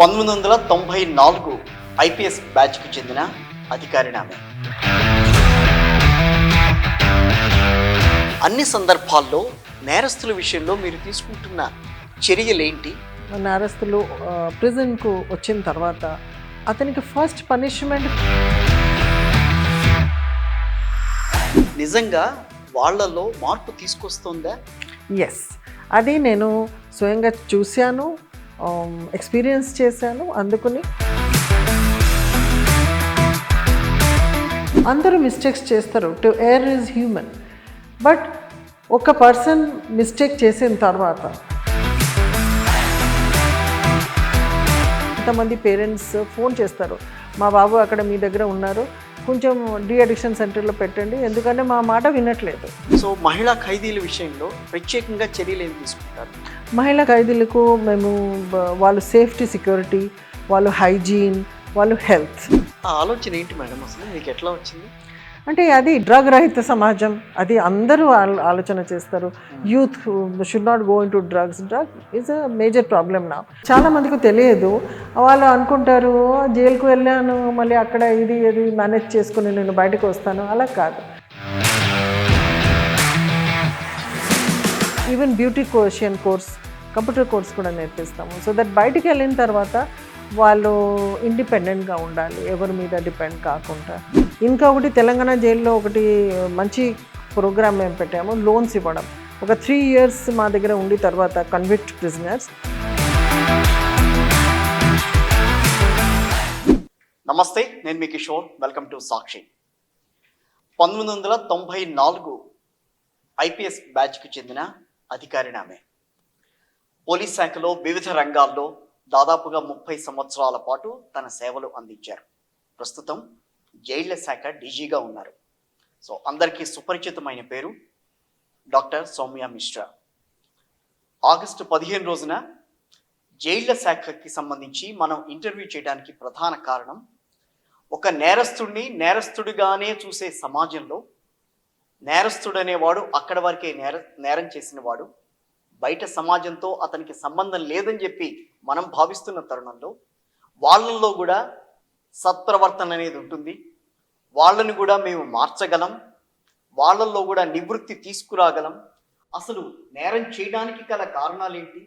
1994 IPS బ్యాచ్కు చెందిన అధికారిని ఆమె. అన్ని సందర్భాల్లో నేరస్తుల విషయంలో మీరు తీసుకుంటున్న చర్యలేంటి? నేరస్తులు ప్రిజన్కు వచ్చిన తర్వాత అతనికి ఫస్ట్ పనిష్మెంట్. నిజంగా వాళ్ళలో మార్పు తీసుకొస్తుందా? ఎస్, అది నేను స్వయంగా చూశాను, ఎక్స్పీరియన్స్ చేశాను. అందుకని అందరూ మిస్టేక్స్ చేస్తారు, to air is human. But ఒక పర్సన్ మిస్టేక్ చేసిన తర్వాత కొంతమంది పేరెంట్స్ ఫోన్ చేస్తారు, మా బాబు అక్కడ మీ దగ్గర ఉన్నారు, కొంచెం డీ అడిక్షన్ సెంటర్లో పెట్టండి, ఎందుకంటే మా మాట వినట్లేదు. సో మహిళా ఖైదీల విషయంలో ప్రత్యేకంగా చర్యలు ఏం తీసుకుంటారు? మహిళా ఖైదీలకు మేము వాళ్ళు సేఫ్టీ, సెక్యూరిటీ, వాళ్ళు హైజీన్, వాళ్ళు హెల్త్. ఆ ఆలోచన ఏంటి మేడం, అసలు మీకు ఎట్లా వచ్చింది? అంటే అది డ్రగ్ రహిత సమాజం, అది అందరూ ఆలోచన చేస్తారు. Youth should not go into drugs. Drug is a major problem నా. చాలా మందికి తెలియదు, వాళ్ళు అనుకుంటారు జైలుకు వెళ్ళాను మళ్ళీ అక్కడ ఇది మేనేజ్ చేసుకుని నేను బయటకు వస్తాను. అలా కాదు. Even beauty course, computer course కూడా నేర్పిస్తాము. సో దట్ బయటికి వెళ్ళిన తర్వాత వాళ్ళు ఇండిపెండెంట్గా ఉండాలి, ఎవరి మీద డిపెండ్ కాకుండా. ఇంకా ఒకటి తెలంగాణ జైల్లో ఒకటి మంచి ప్రోగ్రామ్ మేము పెట్టాము, లోన్స్ ఇవ్వడం. ఒక 3 years మా దగ్గర ఉండి తర్వాత కన్విక్ట్ ప్రిజనర్స్. నమస్తే, నేను మీ Kishore. Welcome to Sakshi. 1994 IPS బ్యాచ్కు చెందిన అధికారిని ఆమె. పోలీస్ శాఖలో వివిధ రంగాల్లో దాదాపుగా 30 సంవత్సరాల పాటు తన సేవలు అందించారు. ప్రస్తుతం జైళ్ల శాఖ డీజీగా ఉన్నారు. సో అందరికీ సుపరిచితమైన పేరు డాక్టర్ సౌమ్య మిశ్రా. ఆగస్టు 15 రోజున జైళ్ల శాఖకి సంబంధించి మనం ఇంటర్వ్యూ చేయడానికి ప్రధాన కారణం, ఒక నేరస్తుడిని నేరస్తుడిగానే చూసే సమాజంలో నేరస్తుడు అనేవాడు అక్కడ వరకే నేరం చేసిన వాడు, బయట సమాజంతో అతనికి సంబంధం లేదని చెప్పి మనం భావిస్తున్న తరుణంలో వాళ్ళల్లో కూడా సత్ప్రవర్తన అనేది ఉంటుంది. వాళ్ళని కూడా మేము మార్చగలం, వాళ్ళల్లో కూడా నివృత్తి తీసుకురాగలం. అసలు నేరం చేయడానికి గల కారణాలేంటి,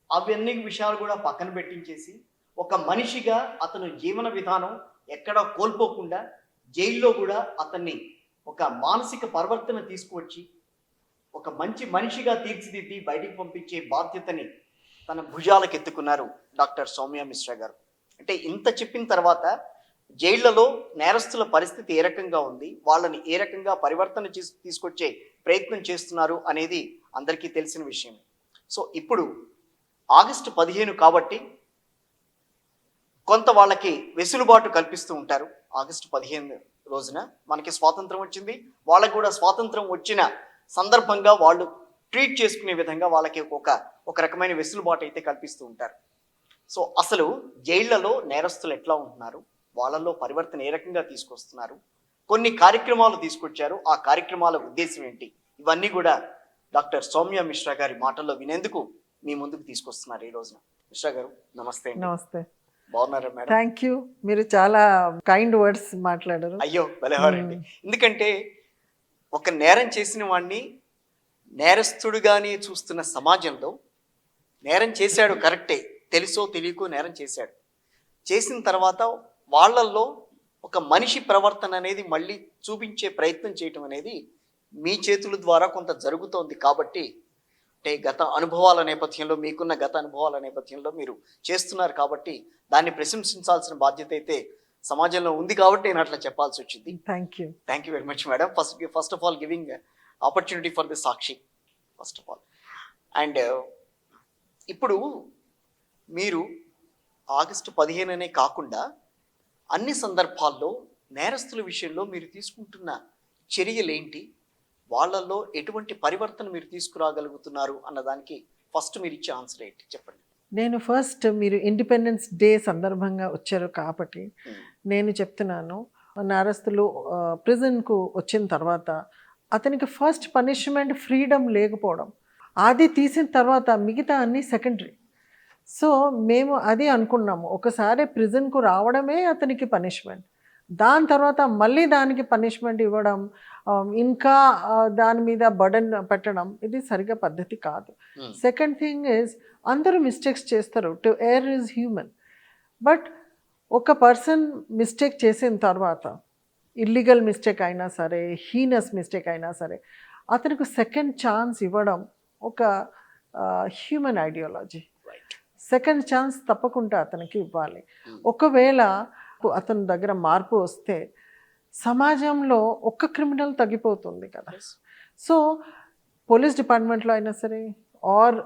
అవన్నీ విషయాలు కూడా పక్కన పెట్టించేసి ఒక మనిషిగా అతను జీవన విధానం ఎక్కడా కోల్పోకుండా జైల్లో కూడా అతన్ని ఒక మానసిక పరివర్తన తీసుకువచ్చి ఒక మంచి మనిషిగా తీర్చిదిద్ది బయటికి పంపించే బాధ్యతని తన భుజాలకు ఎత్తుకున్నారు డాక్టర్ సౌమ్య మిశ్రా గారు. అంటే ఇంత చెప్పిన తర్వాత జైళ్లలో నేరస్తుల పరిస్థితి ఏ రకంగా ఉంది, వాళ్ళని ఏ రకంగా పరివర్తన తీసుకొచ్చే ప్రయత్నం చేస్తున్నారు అనేది అందరికీ తెలిసిన విషయం. సో ఇప్పుడు ఆగస్టు 15 కాబట్టి కొంత వాళ్ళకి వెసులుబాటు కల్పిస్తూ ఉంటారు. ఆగస్టు 15 రోజున మనకి స్వాతంత్రం వచ్చింది, వాళ్ళకు కూడా స్వాతంత్రం వచ్చిన సందర్భంగా వాళ్ళు ట్రీట్ చేసుకునే విధంగా వాళ్ళకి ఒక రకమైన వెసులుబాటు అయితే కల్పిస్తూ ఉంటారు. సో అసలు జైళ్లలో నేరస్తులు ఎట్లా ఉంటున్నారు, వాళ్ళలో పరివర్తన ఏ రకంగా తీసుకొస్తున్నారు, కొన్ని కార్యక్రమాలు తీసుకొచ్చారు, ఆ కార్యక్రమాల ఉద్దేశం ఏంటి, ఇవన్నీ కూడా డాక్టర్ సౌమ్య మిశ్రా గారి మాటల్లో వినేందుకు మీ ముందుకు తీసుకొస్తున్నారు ఈ రోజున. మిశ్రా గారు నమస్తే. నమస్తే. బాగున్నారా మేడం? థ్యాంక్ యూ, మీరు చాలా కైండ్ వర్డ్స్ మాట్లాడారు. అయ్యో భలేవారండి. ఎందుకంటే ఒక నేరం చేసిన వాడిని నేరస్తుడుగానే చూస్తున్న సమాజంలో, నేరం చేశాడు కరెక్టే, తెలుసో తెలియకో నేరం చేశాడు, చేసిన తర్వాత వాళ్ళల్లో ఒక మనిషి ప్రవర్తన అనేది మళ్ళీ చూపించే ప్రయత్నం చేయటం అనేది మీ చేతుల ద్వారా కొంత జరుగుతోంది. కాబట్టి అంటే గత అనుభవాల నేపథ్యంలో, మీకున్న గత అనుభవాల నేపథ్యంలో మీరు చేస్తున్నారు కాబట్టి దాన్ని ప్రశంసించాల్సిన బాధ్యత అయితే సమాజంలో ఉంది. కాబట్టి నేను అట్లా చెప్పాల్సి వచ్చింది. Thank you very much madam. First of all giving opportunity for the Sakshi first of all. And ఇప్పుడు మీరు ఆగస్టు 15 అనే కాకుండా అన్ని సందర్భాల్లో నేరస్తుల విషయంలో మీరు తీసుకుంటున్న చర్యలేంటి, వాళ్ళల్లో ఎటువంటి పరివర్తన మీరు తీసుకురాగలుగుతున్నారు అన్నదానికి ఫస్ట్ మీరు ఇచ్చే ఆన్సర్ ఏంటి చెప్పండి. నేను ఫస్ట్, మీరు ఇండిపెండెన్స్ డే సందర్భంగా వచ్చారు కాబట్టి నేను చెప్తున్నాను, నేరస్తులు ప్రిజన్కు వచ్చిన తర్వాత అతనికి ఫస్ట్ పనిష్మెంట్ ఫ్రీడమ్ లేకపోవడం, అది తీసిన తర్వాత మిగతా అన్నీ సెకండరీ. సో మేము అది అనుకున్నాము, ఒకసారి ప్రిజన్కు రావడమే అతనికి పనిష్మెంట్, దాని తర్వాత మళ్ళీ దానికి పనిష్మెంట్ ఇవ్వడం, ఇంకా దాని మీద బర్డన్ పెట్టడం, ఇది సరిగా పద్ధతి కాదు. సెకండ్ థింగ్ ఈజ్, అందరూ మిస్టేక్స్ చేస్తారు, to air is human. But ఒక పర్సన్ మిస్టేక్ చేసిన తర్వాత, ఇల్లీగల్ మిస్టేక్ అయినా సరే, హీనస్ మిస్టేక్ అయినా సరే, అతనికి సెకండ్ ఛాన్స్ ఇవ్వడం ఒక హ్యూమన్ ఐడియాలజీ. సెకండ్ ఛాన్స్ తప్పకుండా అతనికి ఇవ్వాలి. ఒకవేళ అతని దగ్గర మార్పు వస్తే సమాజంలో ఒక్క క్రిమినల్ తగ్గిపోతుంది కదా. సో పోలీస్ డిపార్ట్మెంట్లో అయినా సరే, ఆర్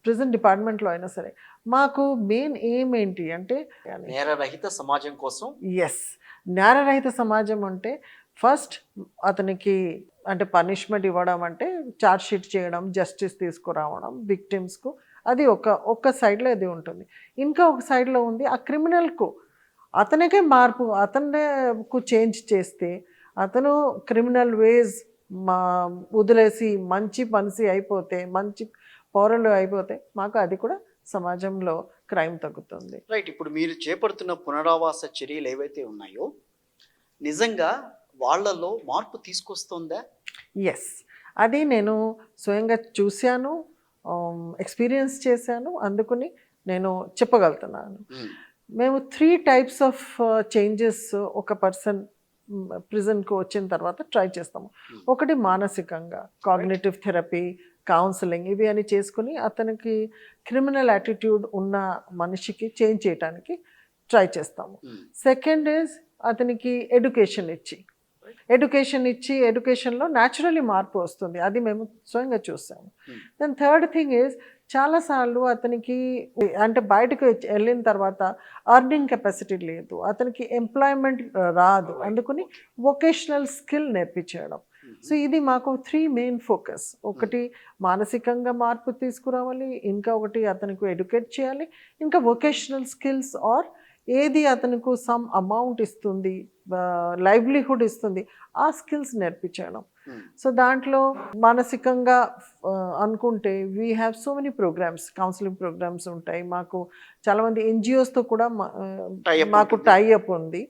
ప్రిజన్ డిపార్ట్మెంట్లో అయినా సరే, మాకు మెయిన్ ఎయిమ్ ఏంటి అంటే నేరరహిత సమాజం కోసం. ఎస్, నేరరహిత సమాజం అంటే ఫస్ట్ అతనికి అంటే పనిష్మెంట్ ఇవ్వడం అంటే ఛార్జ్ షీట్ చేయడం, జస్టిస్ తీసుకురావడం విక్టిమ్స్కు, అది ఒక సైడ్లో అది ఉంటుంది. ఇంకా ఒక సైడ్లో ఉంది ఆ క్రిమినల్కు, అతనికే మార్పు, అతనికి చేంజ్ చేస్తే అతను క్రిమినల్ వేస్ వదిలేసి మంచి మనిషి అయిపోతే, మంచి పౌరులు అయిపోతే, మాకు అది కూడా సమాజంలో క్రైమ్ తగ్గుతుంది. రైట్. ఇప్పుడు మీరు చేపడుతున్న పునరావాస చర్యలు ఏవైతే ఉన్నాయో నిజంగా వాళ్ళలో మార్పు తీసుకొస్తుందా? ఎస్, అది నేను స్వయంగా చూశాను, ఎక్స్పీరియన్స్ చేశాను, అందుకని నేను చెప్పగలుగుతున్నాను. మేము 3 టైప్స్ ఆఫ్ చేంజెస్ ఒక పర్సన్ ప్రిజన్కు వచ్చిన తర్వాత ట్రై చేస్తాము. ఒకటి మానసికంగా, కాగ్నిటివ్ థెరపీ, కౌన్సిలింగ్, ఇవి అని చేసుకుని అతనికి క్రిమినల్ యాటిట్యూడ్ ఉన్న మనిషికి చేంజ్ చేయడానికి ట్రై చేస్తాము. సెకండ్ ఈజ్ అతనికి ఎడ్యుకేషన్ ఇచ్చి ఎడ్యుకేషన్లో న్యాచురలీ మార్పు వస్తుంది, అది మేము స్వయంగా చూసాము. దెన్ థర్డ్ థింగ్ ఈజ్, చాలాసార్లు అతనికి అంటే బయటకు వెళ్ళిన తర్వాత అర్నింగ్ కెపాసిటీ లేదు, అతనికి ఎంప్లాయ్మెంట్ రాదు, అందుకని వొకేషనల్ స్కిల్ నేర్పించడం. సో ఇది మాకు 3 మెయిన్ ఫోకస్. ఒకటి మానసికంగా మార్పు తీసుకురావాలి, ఇంకా ఒకటి అతనికి ఎడ్యుకేట్ చేయాలి, ఇంకా వొకేషనల్ స్కిల్స్ ఆర్ ఏది అతనికి సమ్ అమౌంట్ ఇస్తుంది, లైవ్లీహుడ్ ఇస్తుంది, ఆ స్కిల్స్ నేర్పించడం. సో దాంట్లో మానసికంగా అనుకుంటే we have so many programmes, counselling programmes ఉంటాయి మాకు. చాలామంది ఎన్జిఓస్తో కూడా మాకు టైఅప్ ఉంది.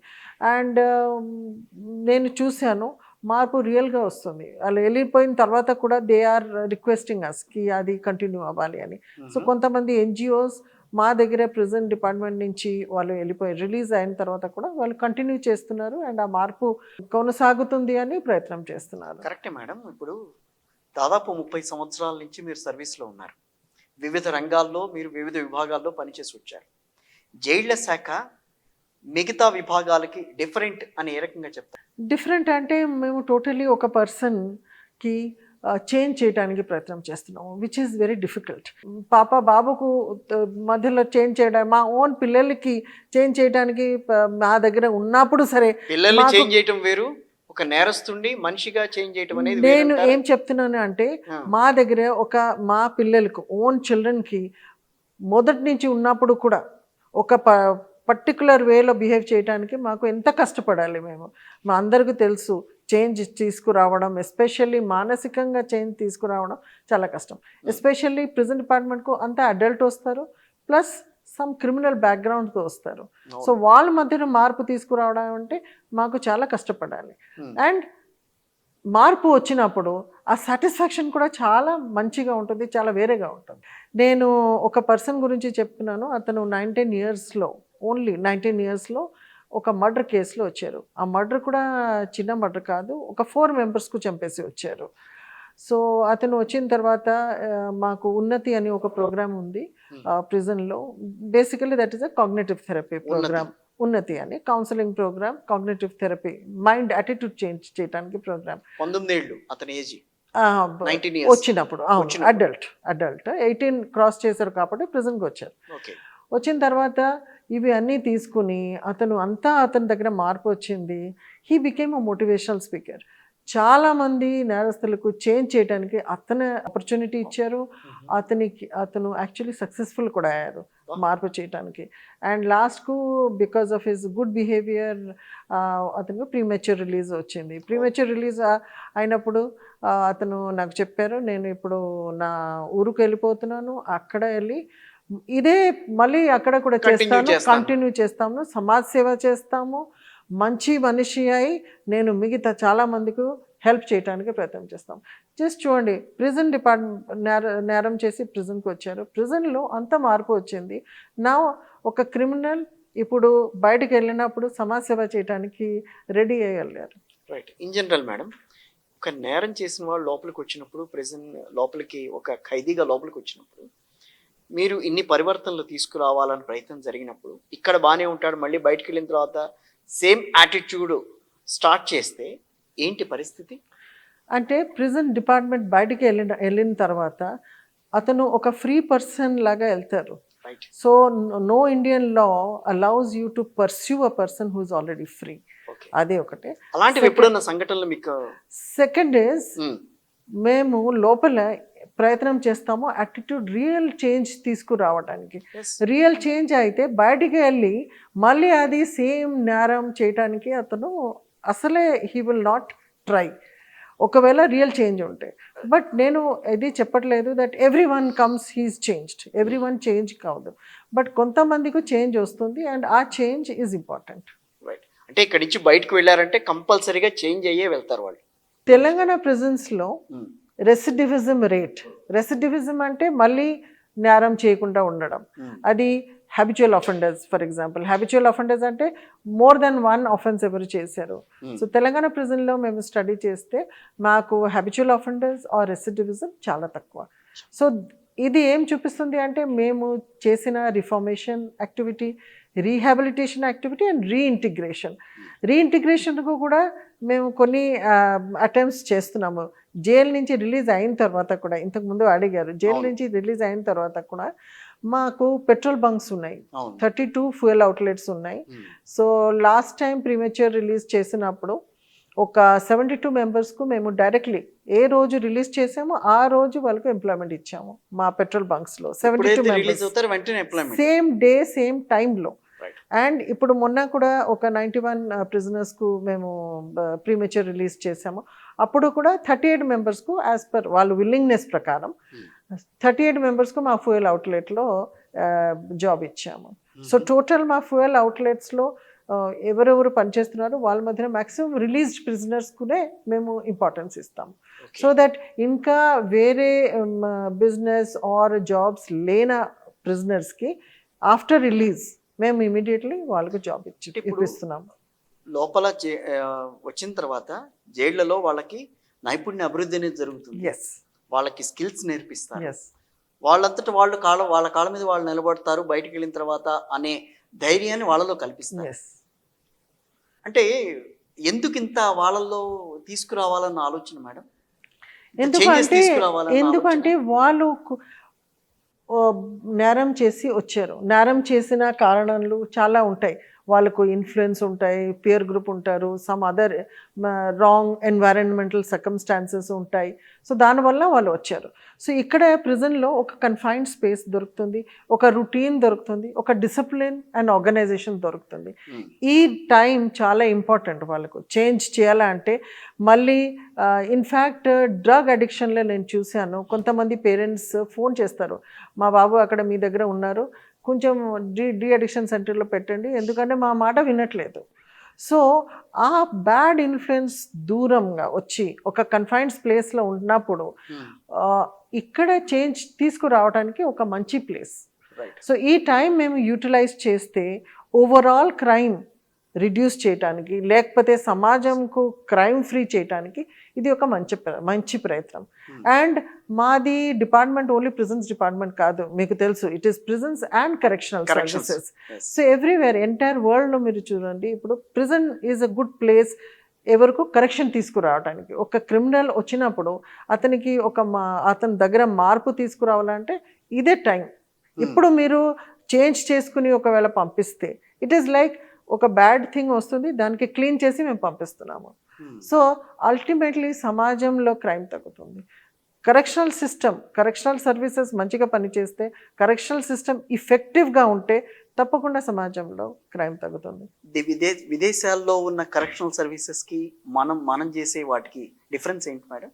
అండ్ నేను చూశాను మార్పు రియల్గా వస్తుంది. వాళ్ళు వెళ్ళిపోయిన తర్వాత కూడా దే ఆర్ రిక్వెస్టింగ్ అస్కి అది కంటిన్యూ అవ్వాలి అని. సో కొంతమంది ఎన్జిఓస్ మా దగ్గర ప్రిజన్ డిపార్ట్మెంట్ నుంచి వాళ్ళు వెళ్ళిపోయి రిలీజ్ అయిన తర్వాత కూడా వాళ్ళు కంటిన్యూ చేస్తున్నారు, అండ్ ఆ మార్పు కొనసాగుతుంది అని ప్రయత్నం చేస్తున్నారు. కరెక్టే మేడం. ఇప్పుడు దాదాపు 30 సంవత్సరాల నుంచి మీరు సర్వీస్లో ఉన్నారు, వివిధ రంగాల్లో మీరు వివిధ విభాగాల్లో పనిచేసి వచ్చారు. జైళ్ల శాఖ మిగతా విభాగాలకి డిఫరెంట్ అని ఏ రకంగా చెప్తారు? డిఫరెంట్ అంటే మేము టోటలీ ఒక పర్సన్కి చేంజ్ చేయడానికి ప్రయత్నం చేస్తున్నాము, విచ్ ఈస్ వెరీ డిఫికల్ట్. బాబుకు మధ్యలో చేంజ్ చేయడం, మా ఓన్ పిల్లలకి చేంజ్ చేయడానికి మా దగ్గర ఉన్నప్పుడు సరే, పిల్లల్ని చేంజ్ చేయడం వేరు, ఒక నేరస్తుండి మనిషిగా చేంజ్ చేయడం అనేది. నేను ఏం చెప్తున్నాను అంటే మా దగ్గర మా పిల్లలకు, ఓన్ చిల్డ్రన్కి మొదటి నుంచి ఉన్నప్పుడు కూడా ఒక పర్టికులర్ వేలో బిహేవ్ చేయడానికి మాకు ఎంత కష్టపడాలి మేము, మా అందరికీ తెలుసు. చేంజ్ తీసుకురావడం, ఎస్పెషల్లీ మానసికంగా చేంజ్ తీసుకురావడం చాలా కష్టం. ఎస్పెషల్లీ ప్రిజన్ డిపార్ట్మెంట్కు అంతా అడల్ట్ వస్తారు, ప్లస్ సమ్ క్రిమినల్ బ్యాక్గ్రౌండ్తో వస్తారు. సో వాళ్ళ మధ్యన మార్పు తీసుకురావడం అంటే మాకు చాలా కష్టపడాలి. అండ్ మార్పు వచ్చినప్పుడు ఆ సాటిస్ఫాక్షన్ కూడా చాలా మంచిగా ఉంటుంది, చాలా వేరేగా ఉంటుంది. నేను ఒక పర్సన్ గురించి చెప్తున్నాను, అతను 19 ఇయర్స్లో, ఓన్లీ 19 ఇయర్స్లో ఒక మర్డర్ కేసులో వచ్చారు. ఆ మర్డర్ కూడా చిన్న మర్డర్ కాదు, ఒక 4 మెంబర్స్కు చంపేసి వచ్చారు. సో అతను వచ్చిన తర్వాత మాకు ఉన్నతి అని ఒక ప్రోగ్రామ్ ఉంది ప్రిజన్లో. Basically that is a cognitive therapy programme. Unnati అని counselling programme, cognitive therapy, mind attitude change చేయడానికి ప్రోగ్రామ్. 19 ఏళ్ళు అతని ఏజ్ వచ్చినప్పుడు, అడల్ట్ 18 క్రాస్ చేశారు కాబట్టి ప్రిజన్కి వచ్చారు. వచ్చిన తర్వాత ఇవి అన్నీ తీసుకుని అతని దగ్గర మార్పు వచ్చింది. He became a motivational speaker. చాలామంది నేరస్తులకు చేంజ్ చేయడానికి అతను ఆపర్చునిటీ ఇచ్చారు. అతను యాక్చువల్లీ సక్సెస్ఫుల్ కూడా అయ్యారు మార్పు చేయడానికి. అండ్ లాస్ట్కు because of his good behaviour అతనికి ప్రీమెచ్యూర్ రిలీజ్ వచ్చింది. ప్రీమెచ్యూర్ రిలీజ్ అయినప్పుడు అతను నాకు చెప్పారు, నేను ఇప్పుడు నా ఊరుకు వెళ్ళిపోతున్నాను, అక్కడ వెళ్ళి ఇదే మళ్ళీ అక్కడ కూడా Continue చేస్తాను. కంటిన్యూ చేస్తాము, సమాజ్ సేవ చేస్తాము, మంచి మనిషి అయి నేను మిగతా చాలా మందికి హెల్ప్ చేయడానికి ప్రయత్నం చేస్తాం. జస్ట్ చూడండి, ప్రిజన్ డిపార్ట్మెంట్ నేరం చేసి ప్రిజన్కి వచ్చారు, ప్రిజన్లో అంత మార్పు వచ్చింది. నా ఒక క్రిమినల్ ఇప్పుడు బయటకు వెళ్ళినప్పుడు సమాజ్ సేవ చేయడానికి రెడీ అయ్యారు. రైట్. ఇన్ జనరల్ మేడం, ఒక నేరం చేసిన వాళ్ళు లోపలికి వచ్చినప్పుడు, ప్రెజెంట్ లోపలికి ఒక ఖైదీగా లోపలికి వచ్చినప్పుడు, మీరు ఇన్ని పరివర్తనలు తీసుకురావాలని ప్రయత్నం జరిగినప్పుడు, ఇక్కడ బాగానే ఉంటాడు, మళ్ళీ బయటకు వెళ్ళిన తర్వాత సేమ్ యాటిట్యూడ్ స్టార్ట్ చేస్తే ఏంటి పరిస్థితి? అంటే ప్రిజన్ డిపార్ట్మెంట్ బయటికి వెళ్ళిన తర్వాత అతను ఒక ఫ్రీ పర్సన్ లాగా వెళ్తారు. Right. So no Indian law allows you to pursue a person who is already free. Okay. అదే ఒకటే. అలాంటివి ఎప్పుడన్నా సంఘటనలు మీకు? సెకండ్ ఇస్ మేము లోపల ప్రయత్నం చేస్తాము యాటిట్యూడ్ రియల్ చేంజ్ తీసుకురావడానికి. రియల్ చేంజ్ అయితే బయటికి వెళ్ళి మళ్ళీ అది సేమ్ నేరం చేయడానికి అతను అసలే హీ విల్ నాట్ ట్రై, ఒకవేళ రియల్ చేంజ్ ఉంటే. బట్ నేను ఇది చెప్పట్లేదు that every one comes he's changed, every one change కాదు, బట్ కొంతమందికి చేంజ్ వస్తుంది అండ్ ఆ చేంజ్ ఈజ్ ఇంపార్టెంట్. రైట్. అంటే ఇక్కడి నుంచి బయటకు వెళ్ళారంటే కంపల్సరీగా చేంజ్ అయ్యే వెళ్తారు వాళ్ళు. తెలంగాణ ప్రిజన్స్లో రెసిడివిజం రేట్, రెసిడివిజం అంటే మళ్ళీ నేరం చేయకుండా ఉండడం, అది habitual offenders. For example habitual offenders అంటే మోర్ దెన్ వన్ ఆఫెన్స్ ఎవరు చేశారు. సో తెలంగాణ ప్రిజన్లో మేము స్టడీ చేస్తే మాకు హ్యాబిచువల్ అఫెండర్స్ ఆర్ రెసిడివిజం చాలా తక్కువ. సో ఇది ఏం చూపిస్తుంది అంటే మేము చేసిన reformation activity, rehabilitation activity and రీఇంటిగ్రేషన్కు కూడా మేము కొన్ని అటెంప్ట్స్ చేస్తున్నాము. జైలు నుంచి రిలీజ్ అయిన తర్వాత కూడా, ఇంతకుముందు అడిగారు, జైలు నుంచి రిలీజ్ అయిన తర్వాత కూడా మాకు పెట్రోల్ బంక్స్ ఉన్నాయి, 32 ఫ్యూయల్ అవుట్లెట్స్ ఉన్నాయి. So last time premature release చేసినప్పుడు ఒక 72 మెంబర్స్కు మేము డైరెక్ట్లీ ఏ రోజు రిలీజ్ చేసామో ఆ రోజు వాళ్ళకు ఎంప్లాయ్మెంట్ ఇచ్చాము మా పెట్రోల్ బంక్స్లో. 72 మెంబర్స్ సేమ్ డే సేమ్ టైంలో. అండ్ ఇప్పుడు మొన్న కూడా ఒక 91 ప్రిజనర్స్కు మేము ప్రీమేచ్యూర్ రిలీజ్ చేసాము. అప్పుడు కూడా 38 మెంబర్స్కు యాజ్ పర్ వాళ్ళు విల్లింగ్నెస్ ప్రకారం 38 మెంబర్స్కు మా ఫ్యూయల్ అవుట్లెట్లో జాబ్ ఇచ్చాము. సో టోటల్ మా ఫ్యూయల్ అవుట్లెట్స్లో ఎవరెవరు పనిచేస్తున్నారు వాళ్ళ మధ్యన మ్యాక్సిమం రిలీజ్డ్ ప్రిజనర్స్కునే మేము ఇంపార్టెన్స్ ఇస్తాము. సో దట్ ఇంకా వేరే బిజినెస్ ఆర్ జాబ్స్ లేన ప్రిజనర్స్కి ఆఫ్టర్ రిలీజ్ మేము ఇమీడియట్లీ వాళ్ళకు జాబ్ ఇప్పిస్తున్నాము. లోపల వచ్చిన తర్వాత జైళ్లలో వాళ్ళకి నైపుణ్య అభివృద్ధి అనేది జరుగుతుంది. ఎస్, వాళ్ళకి స్కిల్స్ నేర్పిస్తారు. ఎస్, వాళ్ళంతటా వాళ్ళు వాళ్ళ కాళ్ళ మీద వాళ్ళు నిలబడతారు బయటికి వెళ్ళిన తర్వాత అనే ధైర్యాన్ని వాళ్ళలో కల్పిస్తారు. అంటే ఎందుకు ఇంత వాళ్ళల్లో తీసుకురావాలన్న ఆలోచన మేడం? ఎందుకంటే వాళ్ళు నేరం చేసి వచ్చారు, నేరం చేసిన కారణాలు చాలా ఉంటాయి. వాళ్ళకు ఇన్ఫ్లుయెన్స్ ఉంటాయి, పియర్ గ్రూప్ ఉంటారు, some other wrong environmental circumstances ఉంటాయి. సో దానివల్ల వాళ్ళు వచ్చారు. సో ఇక్కడ ప్రిజన్లో ఒక కన్ఫైన్డ్ స్పేస్ దొరుకుతుంది, ఒక రొటీన్ దొరుకుతుంది, ఒక డిసిప్లిన్ అండ్ ఆర్గనైజేషన్ దొరుకుతుంది. ఈ టైం చాలా ఇంపార్టెంట్ వాళ్ళకు చేంజ్ చేయాలంటే. మళ్ళీ ఇన్ఫ్యాక్ట్ డ్రగ్ అడిక్షన్లో నేను చూశాను, కొంతమంది పేరెంట్స్ ఫోన్ చేస్తారు, మా బాబు అక్కడ మీ దగ్గర ఉన్నారు, కొంచెం డి అడిక్షన్ సెంటర్లో పెట్టండి, ఎందుకంటే మా మాట వినట్లేదు. సో ఆ బ్యాడ్ ఇన్ఫ్లుయెన్స్ దూరంగా వచ్చి ఒక కన్ఫైన్డ్ ప్లేస్లో ఉన్నప్పుడు ఇక్కడ చేంజ్ తీసుకురావడానికి ఒక మంచి ప్లేస్. సో ఈ టైం మేము యూటిలైజ్ చేస్తే ఓవరాల్ క్రైమ్ రిడ్యూస్ చేయడానికి, లేకపోతే సమాజంకు క్రైమ్ ఫ్రీ చేయడానికి ఇది ఒక మంచి ప్రయత్నం. అండ్ మాది డిపార్ట్మెంట్ ఓన్లీ ప్రిజన్స్ డిపార్ట్మెంట్ కాదు, మీకు తెలుసు, it is prisons and correctional services. So everywhere entire వరల్డ్లో మీరు చూడండి, ఇప్పుడు prison is a good place ఎవరికి కరెక్షన్ తీసుకురావడానికి. ఒక క్రిమినల్ వచ్చినప్పుడు అతనికి అతని దగ్గర మార్పు తీసుకురావాలంటే ఇదే టైం. ఇప్పుడు మీరు చేంజ్ చేసుకుని ఒకవేళ పంపిస్తే ఇట్ ఈస్ లైక్ ఒక బ్యాడ్ థింగ్ వస్తుంది, దానికి క్లీన్ చేసి మేము పంపిస్తున్నాము. సో అల్టిమేట్లీ సమాజంలో క్రైమ్ తగ్గుతుంది. కరెక్షనల్ సర్వీసెస్ మంచిగా పనిచేస్తే, కరెక్షనల్ సిస్టమ్ ఇఫెక్టివ్గా ఉంటే తప్పకుండా సమాజంలో క్రైమ్ తగ్గుతుంది. విదేశాల్లో ఉన్న కరెక్షనల్ సర్వీసెస్కి మనం చేసే వాటికి డిఫరెన్స్ ఏంటి madam?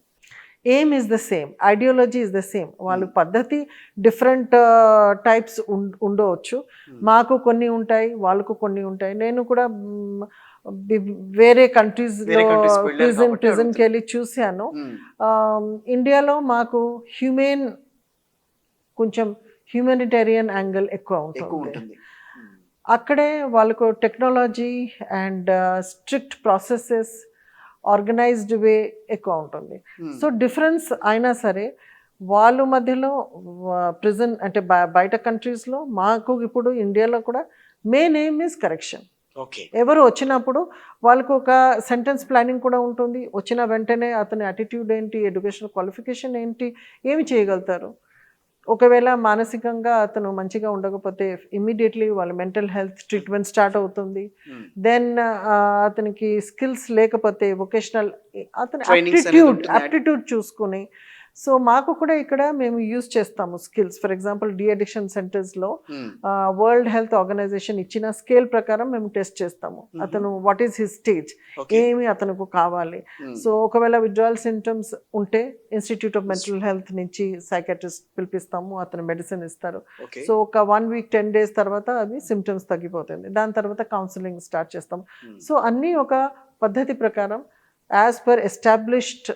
Aim is the same, ideology is the same. వాళ్ళ పద్ధతి డిఫరెంట్ టైప్స్ ఉండవచ్చు. మాకు కొన్ని ఉంటాయి, వాళ్ళకు కొన్ని ఉంటాయి. నేను కూడా వేరే కంట్రీస్లో ప్రిజన్కి వెళ్ళి చూశాను. ఇండియాలో మాకు కొంచెం హ్యూమనిటేరియన్ యాంగిల్ ఎక్కువ ఉంటుంది. అక్కడే వాళ్ళకు technology and strict processes, organised way ఎక్కువ ఉంటుంది. సో డిఫరెన్స్ అయినా సరే వాళ్ళ మధ్యలో ప్రిజన్ అంటే బయట కంట్రీస్లో, మాకు ఇప్పుడు ఇండియాలో కూడా మెయిన్ ఎయిమ్ ఈజ్ కరెక్షన్. ఎవరు వచ్చినప్పుడు వాళ్ళకు ఒక సెంటెన్స్ ప్లానింగ్ కూడా ఉంటుంది. వచ్చిన వెంటనే అతని యాటిట్యూడ్ ఏంటి, ఎడ్యుకేషన్ క్వాలిఫికేషన్ ఏంటి, ఏమి చేయగలుగుతారు. ఒకవేళ మానసికంగా అతను మంచిగా ఉండకపోతే ఇమ్మీడియట్లీ వాళ్ళ మెంటల్ హెల్త్ ట్రీట్మెంట్ స్టార్ట్ అవుతుంది. దెన్ అతనికి స్కిల్స్ లేకపోతే వొకేషనల్ అతని యాప్టిట్యూడ్ చూసుకుని. సో మాకు కూడా ఇక్కడ మేము యూజ్ చేస్తాము స్కిల్స్. ఫర్ ఎగ్జాంపుల్ డిఅడిక్షన్ సెంటర్స్లో వరల్డ్ హెల్త్ ఆర్గనైజేషన్ ఇచ్చిన స్కేల్ ప్రకారం మేము టెస్ట్ చేస్తాము. అతను వాట్ ఈస్ హిస్ స్టేజ్, ఏమి అతనికి కావాలి. సో ఒకవేళ విత్డ్రాయల్ సింటమ్స్ ఉంటే ఇన్స్టిట్యూట్ ఆఫ్ మెంటల్ హెల్త్ నుంచి సైకాట్రిస్ట్ పిలిపిస్తాము, అతను మెడిసిన్ ఇస్తారు. సో ఒక 1 వీక్ 10 డేస్ తర్వాత అవి సిమ్టమ్స్ తగ్గిపోతుంది. దాని తర్వాత కౌన్సిలింగ్ స్టార్ట్ చేస్తాము. సో అన్నీ ఒక పద్ధతి ప్రకారం as per established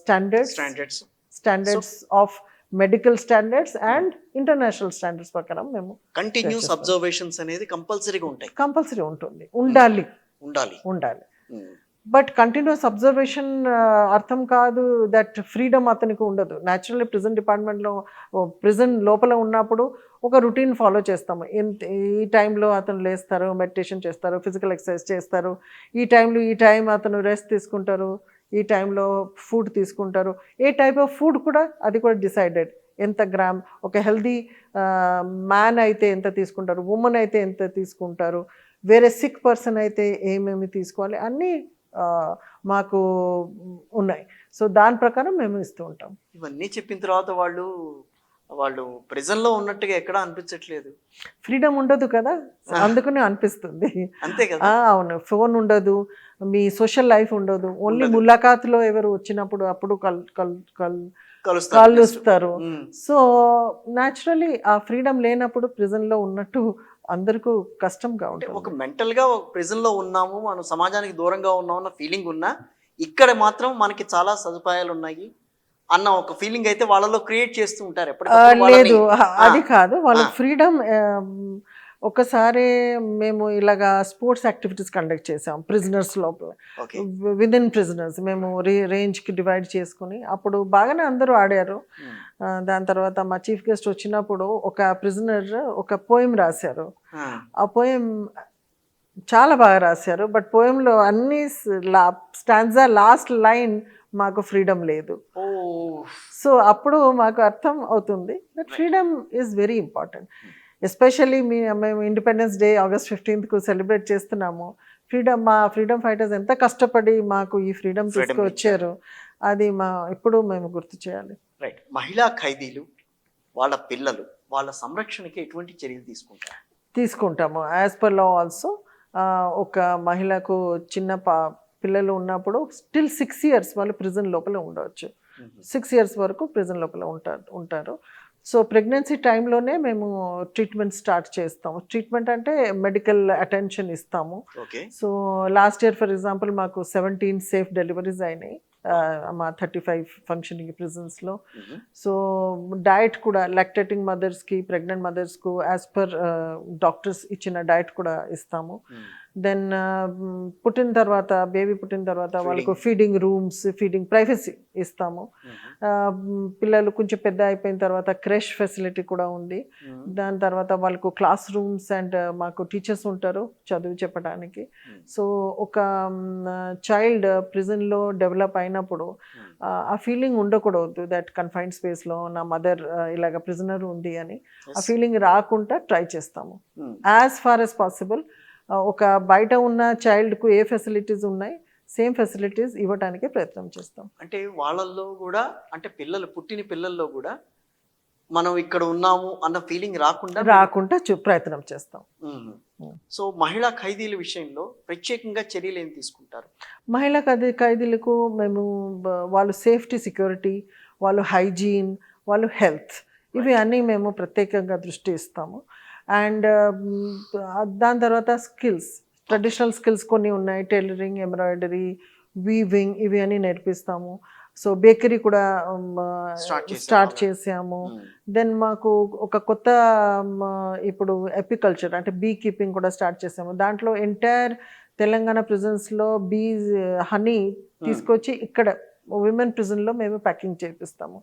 standards of medical standards and international standards ప్రకారం మేము కంటిన్యూస్ అబ్జర్వేషన్స్ అనేది కంపల్సరీగా ఉంటాయి. కంపల్సరీ ఉంటుంది, ఉండాలి. బట్ కంటిన్యూస్ అబ్జర్వేషన్ అర్థం కాదు దట్ ఫ్రీడమ్ అతనికి ఉండదు. న్యాచురల్లీ ప్రిజన్ డిపార్ట్మెంట్లో ప్రిజన్ లోపల ఉన్నప్పుడు ఒక రొటీన్ ఫాలో చేస్తాము. ఈ టైంలో అతను లేస్తారు, మెడిటేషన్ చేస్తారు, ఫిజికల్ ఎక్సర్సైజ్ చేస్తారు. ఈ టైం అతను రెస్ట్ తీసుకుంటారు, ఈ టైంలో ఫుడ్ తీసుకుంటారు. ఏ టైప్ ఆఫ్ ఫుడ్ కూడా అది కూడా డిసైడెడ్. ఎంత గ్రామ్, ఒక హెల్దీ మ్యాన్ అయితే ఎంత తీసుకుంటారు, ఉమెన్ అయితే ఎంత తీసుకుంటారు, వేరే సిక్ పర్సన్ అయితే ఏమేమి తీసుకోవాలి, అన్నీ మాకు ఉన్నాయి. సో దాని ప్రకారం మేము ఇస్తూ ఉంటాం. ఇవన్నీ చెప్పిన తర్వాత వాళ్ళు ప్రిజన్లో ఉన్నట్టుగా ఎక్కడ అనిపించట్లేదు. ఫ్రీడమ్ ఉండదు కదా, అందుకనే అనిపిస్తుంది. అంతే కదా. అవును, ఫోన్ ఉండదు, మీ సోషల్ లైఫ్ ఉండదు. ఓన్లీ ములాఖాత్లో ఎవరు వచ్చినప్పుడు అప్పుడు కలుస్తారు. సో న్యాచురలీ ఆ ఫ్రీడమ్ లేనప్పుడు ప్రిజన్లో ఉన్నట్టు అందరికీ కష్టంగా ఉంటుంది. ఒక మెంటల్గా ఒక ప్రిజన్లో ఉన్నాము, మనం సమాజానికి దూరంగా ఉన్నాము అన్న ఫీలింగ్ ఉన్నా, ఇక్కడ మాత్రం మనకి చాలా సదుపాయాలు ఉన్నాయి అన్న ఒక ఫీలింగ్ అయితే వాళ్ళలో క్రియేట్ చేస్తూ ఉంటారు. లేదు, అది కాదు. వాళ్ళకి ఫ్రీడమ్. ఒకసారి మేము ఇలాగా స్పోర్ట్స్ యాక్టివిటీస్ కండక్ట్ చేసాం ప్రిజనర్స్ లోపల, విదిన్ ప్రిజనర్స్. మేము రేంజ్కి డివైడ్ చేసుకుని అప్పుడు బాగానే అందరూ ఆడారు. దాని తర్వాత మా చీఫ్ గెస్ట్ వచ్చినప్పుడు ఒక ప్రిజనర్ ఒక పోయం రాశారు. ఆ పోయం చాలా బాగా రాశారు. బట్ పోయంలో అన్ని స్టాంజా లాస్ట్ లైన్ మాకు ఫ్రీడమ్ లేదు. సో అప్పుడు మాకు అర్థం అవుతుంది that freedom is very important. Especially మేము Independence Day August 15th celebrate చేస్తున్నాము. మా ఫ్రీడమ్ ఫైటర్స్ ఎంత కష్టపడి మాకు ఈ ఫ్రీడమ్ తీసుకువచ్చారు, అది ఇప్పుడు మేము గుర్తు చేయాలి. రైట్. మహిళా ఖైదీలు, వాళ్ళ పిల్లలు, వాళ్ళ సంరక్షణకి ఎటువంటి చర్యలు తీసుకుంటాము యాజ్ పర్ లా ఆల్సో. ఒక మహిళకు చిన్న పిల్లలు ఉన్నప్పుడు స్టిల్ 6 years వాళ్ళు ప్రిజన్ లోపల ఉండవచ్చు. 6 years వరకు ప్రిజన్ లోపల ఉంటారు. సో ప్రెగ్నెన్సీ టైంలోనే మేము ట్రీట్మెంట్ స్టార్ట్ చేస్తాము. ట్రీట్మెంట్ అంటే మెడికల్ అటెన్షన్ ఇస్తాము. So last year for example మాకు 17 సేఫ్ డెలివరీస్ అయినాయి మా 35 ఫంక్షనింగ్ ప్రిజన్స్లో. సో డయట్ కూడా లాక్టేటింగ్ మదర్స్కి, ప్రెగ్నెంట్ మదర్స్కు యాజ్ పర్ డాక్టర్స్ ఇచ్చిన డయట్ కూడా ఇస్తాము. దెన్ బేబీ పుట్టిన తర్వాత వాళ్ళకు ఫీడింగ్ రూమ్స్, ఫీడింగ్ ప్రైవసీ ఇస్తాము. పిల్లలు కొంచెం పెద్ద అయిపోయిన తర్వాత క్రష్ ఫెసిలిటీ కూడా ఉంది. దాని తర్వాత వాళ్ళకు క్లాస్ రూమ్స్ అండ్ మాకు టీచర్స్ ఉంటారు చదువు చెప్పడానికి. సో ఒక చైల్డ్ ప్రిజన్లో డెవలప్ అయినప్పుడు ఆ ఫీలింగ్ ఉండకూడదు దట్ కన్ఫైన్డ్ స్పేస్లో నా మదర్ ఇలాగ ప్రిజనర్ ఉంది అని. ఆ ఫీలింగ్ రాకుండా ట్రై చేస్తాము యాజ్ ఫార్ యాజ్ పాసిబుల్. ఒక బయట ఉన్న చైల్డ్కు ఏ ఫెసిలిటీస్ ఉన్నాయి సేమ్ ఫెసిలిటీస్ ఇవ్వడానికి ప్రయత్నం చేస్తాం. అంటే వాళ్ళల్లో కూడా, అంటే పుట్టిన పిల్లల్లో కూడా మనం ఇక్కడ ఉన్నాము అన్న ఫీలింగ్ రాకుండా రాకుండా ప్రయత్నం చేస్తాం. సో మహిళా ఖైదీల విషయంలో ప్రత్యేకంగా చర్యలు ఏం తీసుకుంటారు? మహిళా ఖైదీలకు మేము వాళ్ళు సేఫ్టీ, సెక్యూరిటీ, వాళ్ళు హైజీన్, వాళ్ళు హెల్త్, ఇవి అన్నీ మేము ప్రత్యేకంగా దృష్టి ఇస్తాము. అండ్ దాని తర్వాత స్కిల్స్, ట్రెడిషనల్ స్కిల్స్ కొన్ని ఉన్నాయి, టైలరింగ్, ఎంబ్రాయిడరీ, వీవింగ్, ఇవి అన్నీ నేర్పిస్తాము. సో బేకరీ కూడా స్టార్ట్ చేసాము. దెన్ మాకు ఒక కొత్త ఇప్పుడు ఎపికల్చర్ అంటే బీ కీపింగ్ కూడా స్టార్ట్ చేసాము. దాంట్లో ఎంటైర్ తెలంగాణ ప్రిజన్స్లో హనీ తీసుకొచ్చి ఇక్కడ విమెన్ ప్రిజన్లో మేము ప్యాకింగ్ చేపిస్తాము.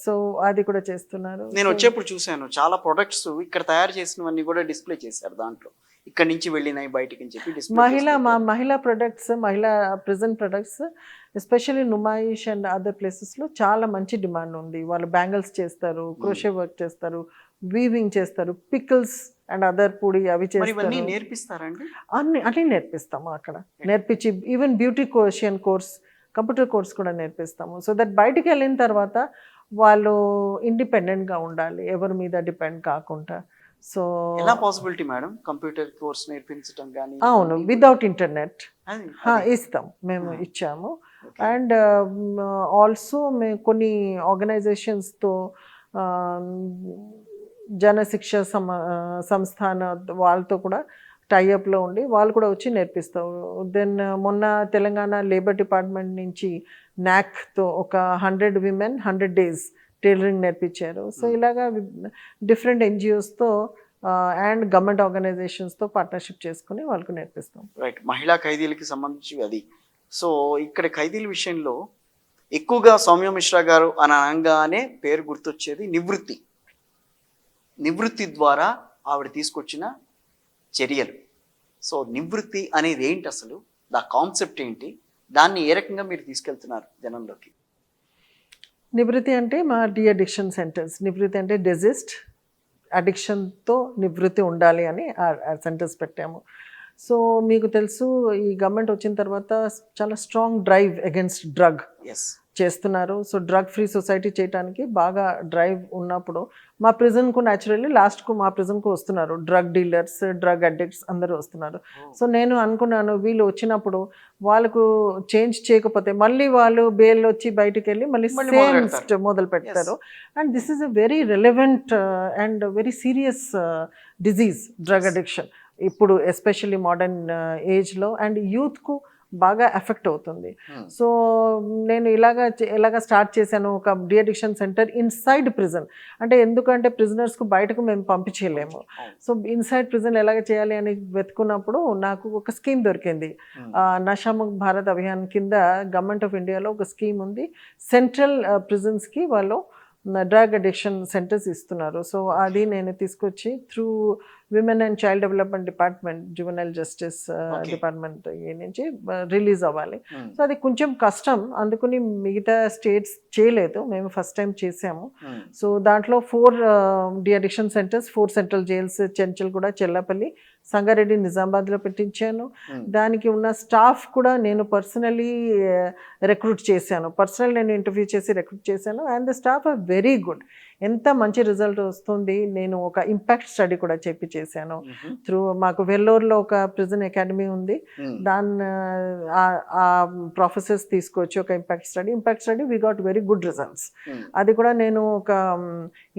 సో అది కూడా చేస్తున్నారు. నేను వచ్చేప్పుడు చూశాను చాలా ప్రొడక్ట్స్ ఇక్కడ తయారు చేసినవన్నీ కూడా డిస్ప్లే చేశారు, దాంట్లో ఇక్కడ నుంచి వెళ్ళినాయి బయటికి అని చెప్పి మహిళా ప్రొడక్ట్స్, మహిళా prison products especially Numaish and other ప్లేసెస్లో చాలా మంచి డిమాండ్ ఉంది. వాళ్ళు బ్యాంగిల్స్ చేస్తారు, క్రోషే వర్క్ చేస్తారు, వీవింగ్ చేస్తారు, పికిల్స్ అండ్ అదర్ పొడి అవి చేస్తారు. నేర్పిస్తారండి? అన్నీ నేర్పిస్తాము అక్కడ. నేర్పించి even beautician course, computer course కూడా నేర్పిస్తాము. సో దట్ బయటికి వెళ్ళిన తర్వాత వాళ్ళు ఇండిపెండెంట్గా ఉండాలి, ఎవరి మీద డిపెండ్ కాకుండా. సో ఎలా పాసిబిలిటీ మేడం కంప్యూటర్ కోర్స్ నేర్పించడం కానీ? అవును, వితౌట్ ఇంటర్నెట్ ఇస్తాం, మేము ఇచ్చాము. అండ్ ఆల్సో మేము కొన్ని ఆర్గనైజేషన్స్తో జనశిక్ష సంస్థాన వాళ్ళతో కూడా టైఅప్లో ఉండి వాళ్ళు కూడా వచ్చి నేర్పిస్తారు. దెన్ మొన్న తెలంగాణ లేబర్ డిపార్ట్మెంట్ నుంచి నాక్తో ఒక 100 women 100 days టైలరింగ్ నేర్పించారు. సో ఇలాగా డిఫరెంట్ ఎన్జిఓస్తో అండ్ గవర్నమెంట్ ఆర్గనైజేషన్స్తో పార్ట్నర్షిప్ చేసుకుని వాళ్ళకు నేర్పిస్తాం. రైట్, మహిళా ఖైదీలకి సంబంధించి అది. సో ఇక్కడ ఖైదీల విషయంలో ఎక్కువగా సౌమ్య మిశ్రా గారు అని అనగానే పేరు గుర్తొచ్చేది నివృత్తి. నివృత్తి ద్వారా ఆవిడ తీసుకొచ్చిన చర్యలు. సో నివృత్తి అనేది ఏంటి అసలు, దా కాన్సెప్ట్ ఏంటి, దాన్ని ఏ రకంగా మీరు తీసుకెళ్తున్నారు జనంలోకి? నివృత్తి అంటే మా అడిక్షన్ సెంటర్స్. నివృత్తి అంటే డెజిస్ట్, అడిక్షన్తో నివృత్తి ఉండాలి అని ఆ సెంటర్స్ పెట్టాము. సో మీకు తెలుసు ఈ గవర్నమెంట్ వచ్చిన తర్వాత చాలా స్ట్రాంగ్ డ్రైవ్ అగైన్స్ట్ డ్రగ్ చేస్తున్నారు. సో డ్రగ్ ఫ్రీ సొసైటీ చేయడానికి బాగా డ్రైవ్ ఉన్నప్పుడు మా ప్రిజన్కు న్యాచురల్లీ లాస్ట్కు మా ప్రిజన్కు వస్తున్నారు డ్రగ్ డీలర్స్, డ్రగ్ అడిక్ట్స్ అందరూ వస్తున్నారు. సో నేను అనుకున్నాను వీళ్ళు వచ్చినప్పుడు వాళ్ళకు చేంజ్ చేయకపోతే మళ్ళీ వాళ్ళు బెయిల్ వచ్చి బయటికి వెళ్ళి మళ్ళీ సేమ్ మొదలు పెడతారు. And this is a very relevant and very serious disease drug addiction ఇప్పుడు ఎస్పెషల్లీ మోడర్న్ ఏజ్లో అండ్ యూత్కు బాగా ఎఫెక్ట్ అవుతుంది. సో నేను ఇలాగా స్టార్ట్ చేశాను ఒక డిఅడిక్షన్ సెంటర్ ఇన్సైడ్ ప్రిజన్. అంటే ఎందుకంటే ప్రిజనర్స్కు బయటకు మేము పంపించలేము. సో ఇన్సైడ్ ప్రిజన్ ఎలాగ చేయాలి అని వెతుకున్నప్పుడు నాకు ఒక స్కీమ్ దొరికింది. నషాముక్ భారత్ అభియాన్ కింద గవర్నమెంట్ ఆఫ్ ఇండియాలో ఒక స్కీమ్ ఉంది. సెంట్రల్ ప్రిజన్స్కి వాళ్ళు డ్రగ్ అడిక్షన్ సెంటర్స్ ఇస్తున్నారు. సో అది నేను తీసుకొచ్చి through women and child development department, juvenile justice department నుంచి రిలీజ్ అవ్వాలి. సో అది కొంచెం కష్టం, అందుకని మిగతా స్టేట్స్ చేయలేదు, మేము ఫస్ట్ టైం చేసాము. సో దాంట్లో 4 de-addiction centres, 4 central jails, Chenchal కూడా, చెల్లపల్లి, సంగారెడ్డి, నిజామాబాద్లో పెట్టించాను. దానికి ఉన్న స్టాఫ్ కూడా నేను పర్సనలీ రిక్రూట్ చేశాను. నేను ఇంటర్వ్యూ చేసి రిక్రూట్ చేశాను. And the staff are very good. ఎంత మంచి రిజల్ట్ వస్తుంది. నేను ఒక ఇంపాక్ట్ స్టడీ కూడా చేశాను త్రూ మాకు వెల్లూరులో ఒక ప్రిజన్ అకాడమీ ఉంది. దాన్ని ఆ ప్రొఫెసర్స్ తీసుకొచ్చి ఒక impact study we got very good results. అది కూడా నేను ఒక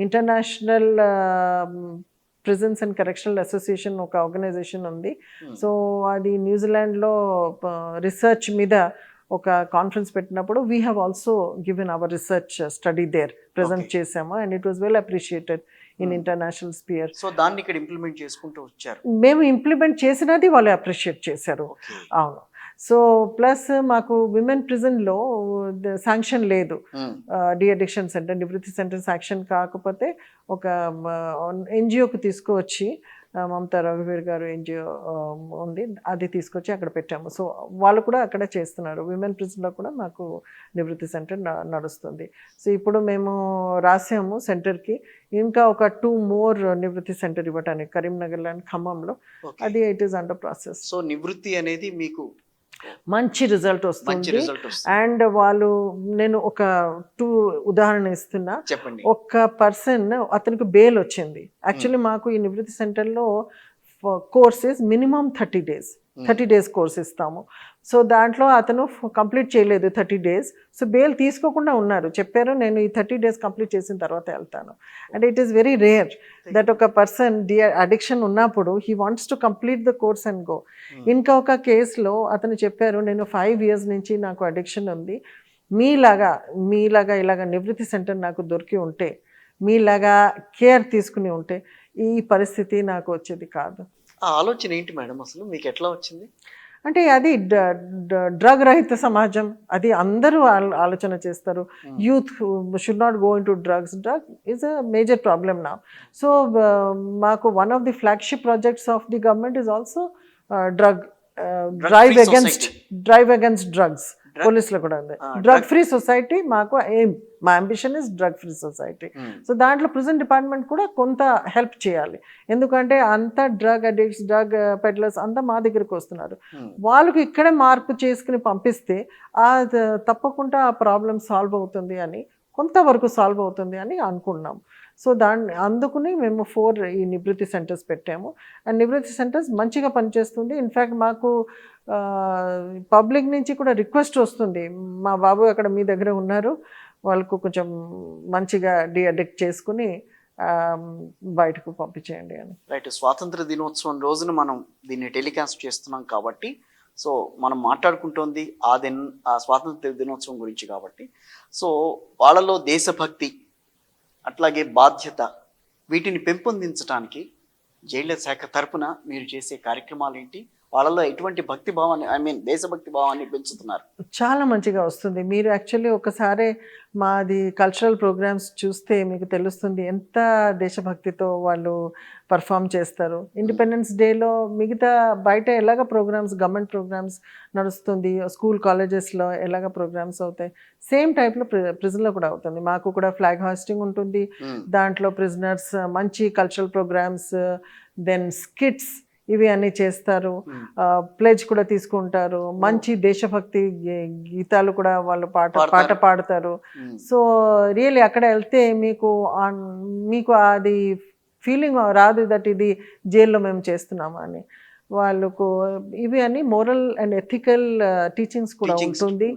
international prisons and correctional association ఒక ఆర్గనైజేషన్ ఉంది. సో అది న్యూజిలాండ్లో రీసెర్చ్ మీద ఒక కాన్ఫరెన్స్ పెట్టినప్పుడు we have also given our research study there present చేసాము. And it was well appreciated in international sphere. So దాన్ని ఇక్కడ ఇంప్లిమెంట్ చేసుకుంటూ వచ్చారు. మేము ఇంప్లిమెంట్ చేసినది వాళ్ళు అప్రిషియేట్ చేశారు. అవును. సో ప్లస్ మాకు విమెన్ ప్రిజన్లో శాంక్షన్ లేదు. డిఅడిక్షన్ సెంటర్, నివృత్తి సెంటర్ శాంక్షన్ కాకపోతే ఒక ఎన్జిఓకి తీసుకువచ్చి, మమతా రఘువీర్ గారు ఎన్జిఓ ఉంది, అది తీసుకొచ్చి అక్కడ పెట్టాము. సో వాళ్ళు కూడా అక్కడ చేస్తున్నారు. విమెన్ ప్రిజన్లో కూడా మాకు నివృత్తి సెంటర్ నడుస్తుంది. సో ఇప్పుడు మేము రాసాము సెంటర్కి ఇంకా ఒక 2 more నివృత్తి సెంటర్ ఇవ్వటానికి కరీంనగర్లో అండ్ ఖమ్మంలో. అది it is under process. So నివృత్తి అనేది మీకు మంచి రిజల్ట్ మంచి వస్తుంది. రిజల్ట్ వస్తుంది. అండ్ వాళ్ళు, నేను ఒక 2 ఉదాహరణ ఇస్తున్నా. చెప్పండి. ఒక పర్సన్, అతనికి బెయిల్ వచ్చింది. యాక్చువల్లీ మాకు ఈ నివృత్తి సెంటర్లో courses minimum 30 days, 30 days course ఇస్తాము. సో దాంట్లో అతను కంప్లీట్ చేయలేదు 30 days. సో బెయిల్ తీసుకోకుండా ఉన్నారు. చెప్పారు నేను ఈ 30 days కంప్లీట్ చేసిన తర్వాత వెళ్తాను. And it is very rare that ఒక పర్సన్ అడిక్షన్ ఉన్నప్పుడు he wants to complete the course and go. ఇంకా ఒక కేసులో అతను చెప్పారు నేను 5 years నుంచి నాకు అడిక్షన్ ఉంది, మీలాగా ఇలాగ నివృత్తి సెంటర్ నాకు దొరికి ఉంటే, మీలాగా కేర్ తీసుకుని ఉంటే ఈ పరిస్థితి నాకు వచ్చేది కాదు. ఆ ఆలోచన ఏంటి మేడం, అసలు మీకు ఎట్లా వచ్చింది? అంటే అది డ్రగ్ రహిత సమాజం, అది అందరూ ఆలోచన చేస్తారు. Youth should not go into drugs. Drug is a major problem నా. సో మాకు one of the flagship projects of the government is also drive against drugs. పోలీసులో కూడా ఉంది డ్రగ్ ఫ్రీ సొసైటీ. మాకు ఎయిమ్, మా ambition is drug free society. So దాంట్లో prison department కూడా కొంత హెల్ప్ చేయాలి. ఎందుకంటే అంతా డ్రగ్ అడిక్ట్స్, డ్రగ్ పెడ్లర్స్ అంతా మా దగ్గరికి వస్తున్నారు. వాళ్ళకి ఇక్కడే మార్పు చేసుకుని పంపిస్తే తప్పకుండా ఆ ప్రాబ్లం సాల్వ్ అవుతుంది అని, కొంతవరకు సాల్వ్ అవుతుంది అని అనుకున్నాం. సో అందుకుని మేము 4 ఈ నివృత్తి సెంటర్స్ పెట్టాము. అండ్ నివృత్తి సెంటర్స్ మంచిగా పనిచేస్తుంది. ఇన్ఫ్యాక్ట్ మాకు పబ్లిక్ నుంచి కూడా రిక్వెస్ట్ వస్తుంది, మా బాబు అక్కడ మీ దగ్గర ఉన్నారు, వాళ్ళకు కొంచెం మంచిగా అడిక్ట్ చేసుకుని బయటకు పంపించేయండి అని. రైట్. స్వాతంత్ర దినోత్సవం రోజున మనం దీన్ని టెలికాస్ట్ చేస్తున్నాం కాబట్టి, సో మనం మాట్లాడుకుంటోంది ఆ స్వాతంత్ర దినోత్సవం గురించి కాబట్టి, సో వాళ్ళలో దేశభక్తి అట్లాగే బాధ్యత వీటిని పెంపొందించడానికి జైళ్ల శాఖ తరపున మీరు చేసే కార్యక్రమాలు ఏంటి? వాళ్ళలో ఎటువంటి భక్తి భావాన్ని, దేశభక్తి భావాన్ని పెంచుతున్నారు? చాలా మంచిగా వస్తుంది. మీరు యాక్చువల్లీ ఒకసారి మాది కల్చరల్ ప్రోగ్రామ్స్ చూస్తే మీకు తెలుస్తుంది ఎంత దేశభక్తితో వాళ్ళు పర్ఫామ్ చేస్తారు. ఇండిపెండెన్స్ డేలో మిగతా బయట ఎలాగ ప్రోగ్రామ్స్, గవర్నమెంట్ ప్రోగ్రామ్స్ నడుస్తుంది, స్కూల్ కాలేజెస్లో ఎలాగ ప్రోగ్రామ్స్ అవుతాయి, సేమ్ టైప్లో ప్రిజన్లో కూడా అవుతుంది. మాకు కూడా ఫ్లాగ్ హాస్టింగ్ ఉంటుంది, దాంట్లో ప్రిజనర్స్ మంచి కల్చరల్ ప్రోగ్రామ్స్, దెన్ స్కిట్స్ ఇవి అన్నీ చేస్తారు. ప్లెజ్ కూడా తీసుకుంటారు. మంచి దేశభక్తి గీతాలు కూడా వాళ్ళు పాట పాడతారు. సో రియల్లీ అక్కడ వెళ్తే మీకు అది ఫీలింగ్ రాదు దట్ ఇది జైల్లో మేము చేస్తున్నాము అని. వాళ్ళకు ఇవి అన్ని మోరల్ అండ్ ఎథికల్ టీచింగ్స్ కూడా ఉంటుంది.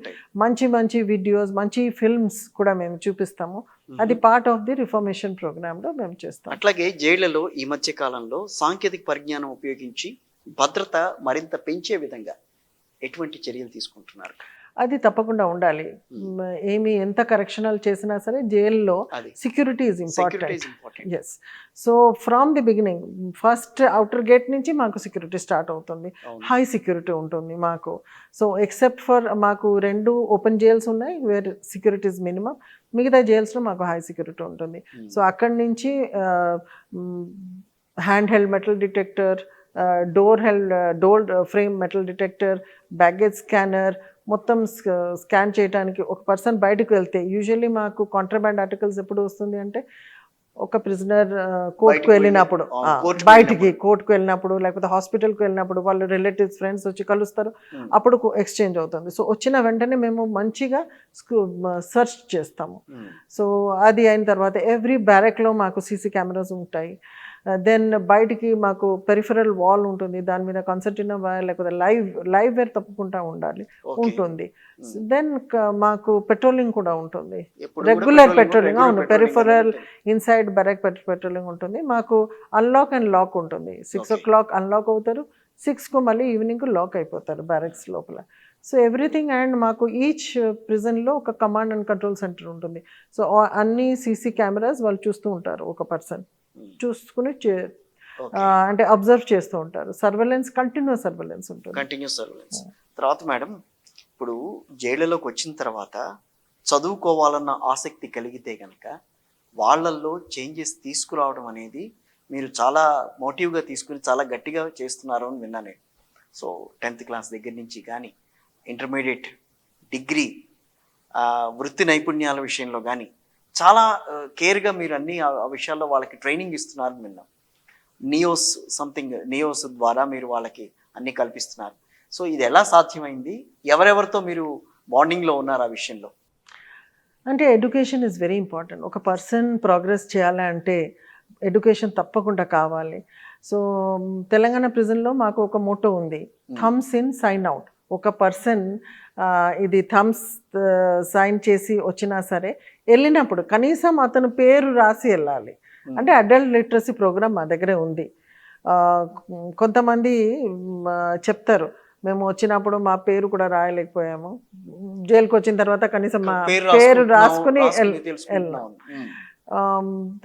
మంచి వీడియోస్, మంచి ఫిల్మ్స్ కూడా మేము చూపిస్తాము. అది పార్ట్ ఆఫ్ ది రిఫర్మేషన్ ప్రోగ్రామ్లో మేము చేస్తాం. అట్లాగే జైళ్లలో ఈ మధ్య కాలంలో సాంకేతిక పరిజ్ఞానం ఉపయోగించి భద్రత మరింత పెంచే విధంగా ఎటువంటి చర్యలు తీసుకుంటున్నారు? అది తప్పకుండా ఉండాలి. ఎంత కరెక్షనల్ చేసినా సరే జైల్లో security is important. Yes. So from the beginning, first outer gate నుంచి మాకు సెక్యూరిటీ స్టార్ట్ అవుతుంది. హై సెక్యూరిటీ ఉంటుంది మాకు. సో ఎక్సెప్ట్ ఫర్ మాకు 2 ఓపెన్ జైల్స్ ఉన్నాయి వేర్ సెక్యూరిటీ ఇస్ మినిమం. మిగతా జైల్స్లో మాకు హై సెక్యూరిటీ ఉంటుంది. సో అక్కడి నుంచి hand held metal detector, door frame metal detector, baggage scanner మొత్తం స్కాన్ చేయడానికి. ఒక పర్సన్ బయటకు వెళ్తే యూజువల్లీ మాకు కాంట్రాబ్యాండ్ ఆర్టికల్స్ ఎప్పుడు వస్తుంది అంటే, ఒక ప్రిజనర్ కోర్టుకు వెళ్ళినప్పుడు, కోర్టుకు వెళ్ళినప్పుడు, లేకపోతే హాస్పిటల్కి వెళ్ళినప్పుడు వాళ్ళ రిలేటివ్స్, ఫ్రెండ్స్ వచ్చి కలుస్తారు, అప్పుడు ఎక్స్చేంజ్ అవుతుంది. సో వచ్చిన వెంటనే మేము మంచిగా సెర్చ్ చేస్తాము. సో అది అయిన తర్వాత ఎవ్రీ బ్యారెక్లో మాకు సీసీ కెమెరాస్ ఉంటాయి. దెన్ బయటికి మాకు పెరిఫరల్ వాల్ ఉంటుంది, దాని మీద కన్సర్టినా వైర్ లేకపోతే లైవ్ వైర్ తప్పకుండా ఉంటుంది. దెన్ మాకు పెట్రోలింగ్ కూడా ఉంటుంది, రెగ్యులర్ పెట్రోలింగ్. అవును, పెరిఫరల్ ఇన్సైడ్ బ్యారెక్ పెట్రోలింగ్ ఉంటుంది. మాకు అన్లాక్ అండ్ లాక్ ఉంటుంది. 6 o'clock అన్లాక్ అవుతారు, 6కు మళ్ళీ ఈవినింగ్ లాక్ అయిపోతారు బ్యారెక్స్ లోపల. So everything. అండ్ మాకు ఈచ్ ప్రిజన్లో ఒక కమాండ్ అండ్ కంట్రోల్ సెంటర్ ఉంటుంది. సో అన్ని సీసీ కెమెరాస్ వాళ్ళు చూస్తూ ఉంటారు. ఒక పర్సన్ చూసుకుని అంటే అబ్జర్వ్ చేస్తూ ఉంటారు. సర్వేలెన్స్, కంటిన్యూస్ సర్వేలెన్స్ ఉంటుంది. తర్వాత మేడం, ఇప్పుడు జైళ్ళలోకి వచ్చిన తర్వాత చదువుకోవాలన్న ఆసక్తి కలిగితే కనుక వాళ్ళల్లో చేంజెస్ తీసుకురావడం అనేది మీరు చాలా మోటివ్గా తీసుకుని చాలా గట్టిగా చేస్తున్నారు అని విన్నాను. సో 10th క్లాస్ దగ్గర నుంచి కానీ ఇంటర్మీడియట్, డిగ్రీ, వృత్తి నైపుణ్యాల విషయంలో కానీ చాలా కేర్గా మీరు అన్ని ఆ విషయాల్లో వాళ్ళకి ట్రైనింగ్ ఇస్తున్నారని విన్నాం. నియోస్ ద్వారా మీరు వాళ్ళకి అన్ని కల్పిస్తున్నారు. సో ఇది ఎలా సాధ్యమైంది? ఎవరెవరితో మీరు బాండింగ్లో ఉన్నారు ఆ విషయంలో? అంటే ఎడ్యుకేషన్ ఇస్ వెరీ ఇంపార్టెంట్. ఒక పర్సన్ ప్రోగ్రెస్ చేయాలంటే ఎడ్యుకేషన్ తప్పకుండా కావాలి. సో తెలంగాణ ప్రిజన్లో మాకు ఒక మోటో ఉంది, థమ్స్ ఇన్ సైన్ అవుట్. ఒక పర్సన్ ఇది థమ్స్ సైన్ చేసి వచ్చినా సరే వెళ్ళినప్పుడు కనీసం అతను పేరు రాసి వెళ్ళాలి. అంటే అడల్ట్ లిటరసీ ప్రోగ్రామ్ మా దగ్గరే ఉంది. కొంతమంది చెప్తారు, మేము వచ్చినప్పుడు మా పేరు కూడా రాయలేకపోయాము, జైలుకి వచ్చిన తర్వాత కనీసం మా పేరు రాసుకుని వెళ్ళాం.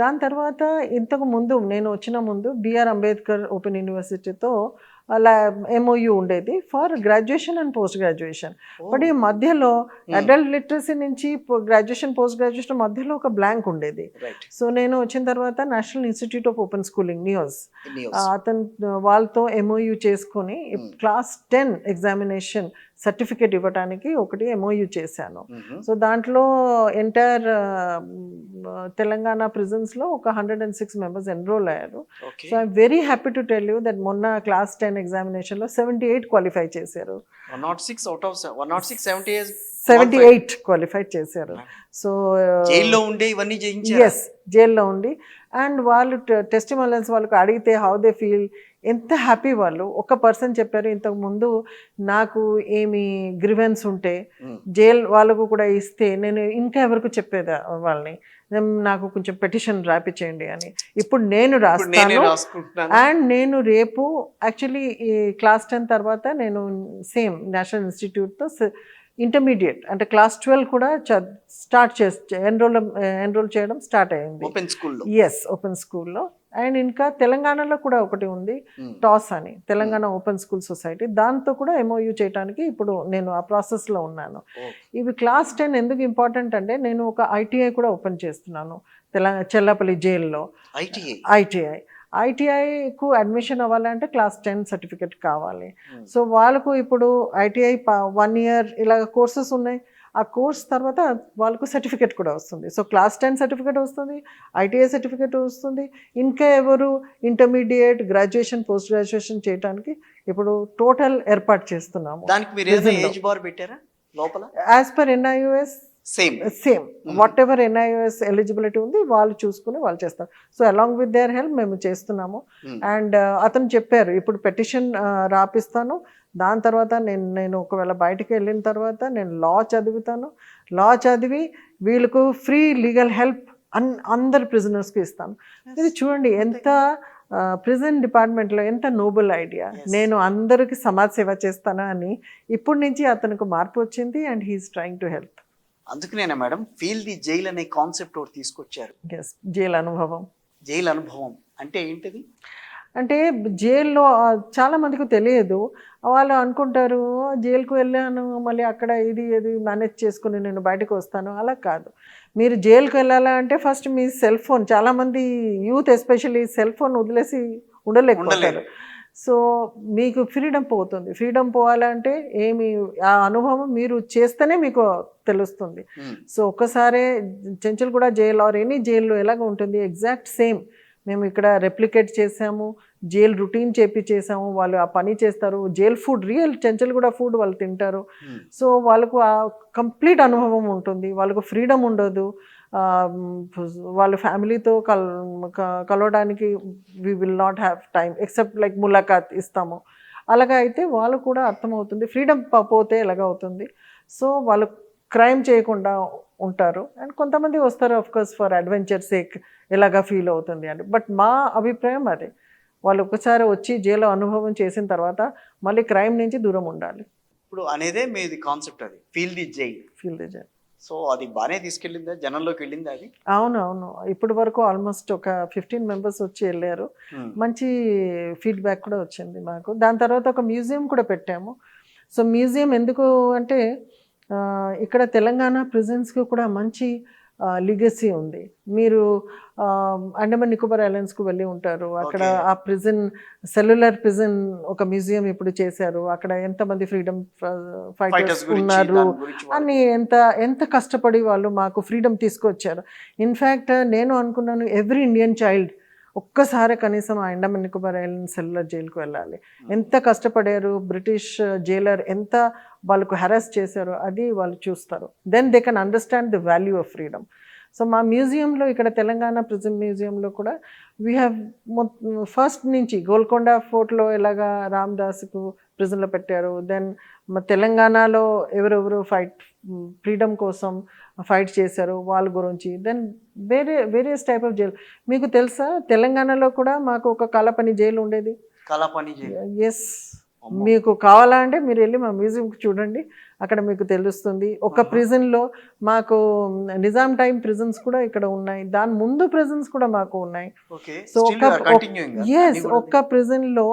దాని తర్వాత ఇంతకు ముందు నేను వచ్చిన ముందు బిఆర్ అంబేద్కర్ ఓపెన్ యూనివర్సిటీతో అలా MOU ఉండేది for graduation and post graduation. But ఈ మధ్యలో అడల్ట్ లిటరసీ నుంచి గ్రాడ్యుయేషన్ పోస్ట్ గ్రాడ్యుయేషన్ మధ్యలో ఒక బ్లాంక్ ఉండేది. సో నేను వచ్చిన తర్వాత national institute of open schooling Nios అతను వాళ్ళతో MOU చేసుకొని క్లాస్ 10 ఎగ్జామినేషన్ సర్టిఫికేట్ ఇవ్వడానికి ఒకటి MOU చేశాను. సో దాంట్లో ఎంటైర్ తెలంగాణ ప్రిజన్స్లో ఒక 106 మెంబర్స్ ఎన్రోల్ అయ్యారు. So I'm very happy to tell you that మొన్న క్లాస్ 10 ఎగ్జామినేషన్లో 78 క్వాలిఫై చేశారు. 78 క్వాలిఫై చేశారు. సో జైల్లో ఉండి ఇవన్నీ చేయించారు. ఎస్, జైల్లో ఉండి. అండ్ వాళ్ళు టెస్టిమోనియల్స్ వాళ్ళకి అడిగితే హౌ దే ఫీల్, ఎంత హ్యాపీ వాళ్ళు. ఒక పర్సన్ చెప్పారు, ఇంతకు ముందు నాకు ఏమి గ్రివెన్స్ ఉంటే జైలు వాళ్ళకు కూడా ఇస్తే నేను ఇంకా ఎవరికి చెప్పేదా వాళ్ళని, నాకు కొంచెం పెటిషన్ రాపిచేయండి అని. ఇప్పుడు నేను రాస్తాను. అండ్ నేను రేపు యాక్చువల్లీ ఈ క్లాస్ 10 తర్వాత నేను సేమ్ నేషనల్ ఇన్స్టిట్యూట్తో ఇంటర్మీడియట్ అంటే క్లాస్ 12 కూడా స్టార్ట్ ఎన్రోల్ చేయడం స్టార్ట్ అయింది ఓపెన్ స్కూల్లో. ఎస్, ఓపెన్ స్కూల్లో. అండ్ ఇంకా తెలంగాణలో కూడా ఒకటి ఉంది, టాస్ అని, తెలంగాణ ఓపెన్ స్కూల్ సొసైటీ. దాంతో కూడా MOU చేయడానికి ఇప్పుడు నేను ఆ ప్రాసెస్లో ఉన్నాను. ఇవి క్లాస్ 10 ఎందుకు ఇంపార్టెంట్ అంటే నేను ఒక ITI కూడా ఓపెన్ చేస్తున్నాను చెల్లపల్లి జైల్లో. ఐటీఐకు అడ్మిషన్ అవ్వాలంటే క్లాస్ 10 సర్టిఫికెట్ కావాలి. సో వాళ్ళకు ఇప్పుడు ITI 1 year ఇలాగ కోర్సెస్ ఉన్నాయి. ఆ కోర్స్ తర్వాత వాళ్ళకు సర్టిఫికెట్ కూడా వస్తుంది. సో క్లాస్ 10 సర్టిఫికెట్ వస్తుంది, ITI సర్టిఫికెట్ వస్తుంది. ఇంకా ఎవరు ఇంటర్మీడియట్, గ్రాడ్యుయేషన్, పోస్ట్ గ్రాడ్యుయేషన్ చేయడానికి ఇప్పుడు టోటల్ ఏర్పాటు చేస్తున్నాము. దానికి మీరు ఏదైనా ఏజ్ బార్ పెట్టారా లోపల? As per NIOS same what ever NIOS eligibility ఉంది వాళ్ళు చూసుకుని వాళ్ళు చేస్తారు. So along with their help మేము చేస్తున్నాము. అండ్ అతను చెప్పారు ఇప్పుడు పెటిషన్ రాపిస్తాను, దాని తర్వాత నేను ఒకవేళ బయటికి వెళ్ళిన తర్వాత నేను లా చదువుతాను, లా చదివి వీళ్ళకు ఫ్రీ లీగల్ హెల్ప్ అందరు ప్రిజనర్స్కి ఇస్తాను. ఇది చూడండి ఎంత ప్రిజన్ డిపార్ట్మెంట్లో ఎంత నోబుల్ ఐడియా. నేను అందరికీ సమాజ సేవ చేస్తాను అని ఇప్పటి నుంచి అతనికి మార్పు వచ్చింది. And he is trying to help. అందుకనేనా మేడం ఫీల్ ది జైల్ అనే కాన్సెప్ట్ ఒకటి తీసుకొచ్చారు? జైలు అనుభవం. జైలు అనుభవం అంటే ఏంటిది? అంటే జైల్లో చాలా మందికి తెలియదు. వాళ్ళు అనుకుంటారు జైలుకు వెళ్ళాను మళ్ళీ అక్కడ ఇది మేనేజ్ చేసుకుని నేను బయటకు వస్తాను. అలా కాదు. మీరు జైలుకు వెళ్ళాలా అంటే ఫస్ట్ మీ సెల్ ఫోన్, చాలామంది యూత్ ఎస్పెషల్లీ సెల్ ఫోన్ వదిలేసి ఉండలేకపోతారు. సో మీకు ఫ్రీడమ్ పోతుంది. ఫ్రీడమ్ పోవాలంటే ఏమి ఆ అనుభవం మీరు చేస్తేనే మీకు తెలుస్తుంది. సో ఒక్కసారే చెంచల్గూడ జైలు ఆర్ ఎనీ జైల్లో ఎలాగ ఉంటుంది ఎగ్జాక్ట్ సేమ్ మేము ఇక్కడ రెప్లికేట్ చేసాము, జైల్ రొటీన్ చేసాము. వాళ్ళు ఆ పని చేస్తారు, jail food real Chanchalguda food వాళ్ళు తింటారు. సో వాళ్ళకు ఆ కంప్లీట్ అనుభవం ఉంటుంది. వాళ్ళకు ఫ్రీడమ్ ఉండదు. వాళ్ళ ఫ్యామిలీతో కలవడానికి we will not have time except like ములాఖాత్ ఇస్తాము. అలాగా అయితే వాళ్ళు కూడా అర్థమవుతుంది ఫ్రీడమ్ పోతే ఎలాగవుతుంది. సో వాళ్ళు క్రైమ్ చేయకుండా ఉంటారు. అండ్ కొంతమంది వస్తారు ఆఫ్కోర్స్ ఫర్ అడ్వెంచర్ సేక్, ఎలాగా ఫీల్ అవుతుంది అని. బట్ మా అభిప్రాయం అదే, వాళ్ళు ఒకసారి వచ్చి జైలు అనుభవం చేసిన తర్వాత మళ్ళీ క్రైమ్ నుంచి దూరం ఉండాలి. ఇప్పుడు అనేదే మీది కాన్సెప్ట్, అది ఫీల్ ది జైల్. సో అది బాగానే తీసుకెళ్ళిందా, జనంలోకి వెళ్ళిందా అది? అవునవును. ఇప్పటి వరకు ఆల్మోస్ట్ ఒక 15 members వచ్చి వెళ్ళారు. మంచి ఫీడ్బ్యాక్ కూడా వచ్చింది మాకు. దాని తర్వాత ఒక మ్యూజియం కూడా పెట్టాము. సో మ్యూజియం ఎందుకు అంటే ఇక్కడ తెలంగాణ ప్రిజన్స్కి కూడా మంచి లిగసీ ఉంది. మీరు అండమాన్ నికోబార్ ఐలాండ్స్కు వెళ్ళి ఉంటారు. అక్కడ ఆ ప్రిజన్, సెల్యులర్ ప్రిజన్ ఒక మ్యూజియం ఇప్పుడు చేశారు. అక్కడ ఎంతమంది ఫ్రీడమ్ ఫైటర్స్ ఉన్నారు అని ఎంత కష్టపడి వాళ్ళు మాకు ఫ్రీడమ్ తీసుకొచ్చారు. ఇన్ఫ్యాక్ట్ నేను అనుకున్నాను ఎవ్రీ ఇండియన్ చైల్డ్ ఒక్కసారి కనీసం ఆ అండమాన్ నికోబార్ ఐలాండ్ సెల్యులర్ జైలుకు వెళ్ళాలి. ఎంత కష్టపడారు, బ్రిటిష్ జైలర్ ఎంత వాళ్ళకు హెరాస్ చేశారో అది వాళ్ళు చూస్తారు. Then they can understand the value of freedom. So మా మ్యూజియంలో ఇక్కడ తెలంగాణ ప్రిజన్ మ్యూజియంలో కూడా వీ హ్యావ్ ఫస్ట్ నుంచి గోల్కొండ ఫోర్ట్లో ఎలాగా రామదాస్కు ప్రిజన్లో పెట్టారు, దెన్ తెలంగాణలో ఎవరెవరు ఫ్రీడమ్ కోసం ఫైట్ చేశారు వాళ్ళ గురించి, then various type of jail. మీకు తెలుసా తెలంగాణలో కూడా మాకు ఒక కాలపని జైలు ఉండేది. కాలాపాని జైలు. ఎస్, మీకు కావాలా అంటే మీరు వెళ్ళి మా మ్యూజియంకి చూడండి, అక్కడ మీకు తెలుస్తుంది. ఒక ప్రిజన్లో మాకు నిజాం టైం ప్రిజన్స్ కూడా ఇక్కడ ఉన్నాయి, దాని ముందు ప్రిజన్స్ కూడా మాకు ఉన్నాయి. సో ఒక్క ప్రిజన్లో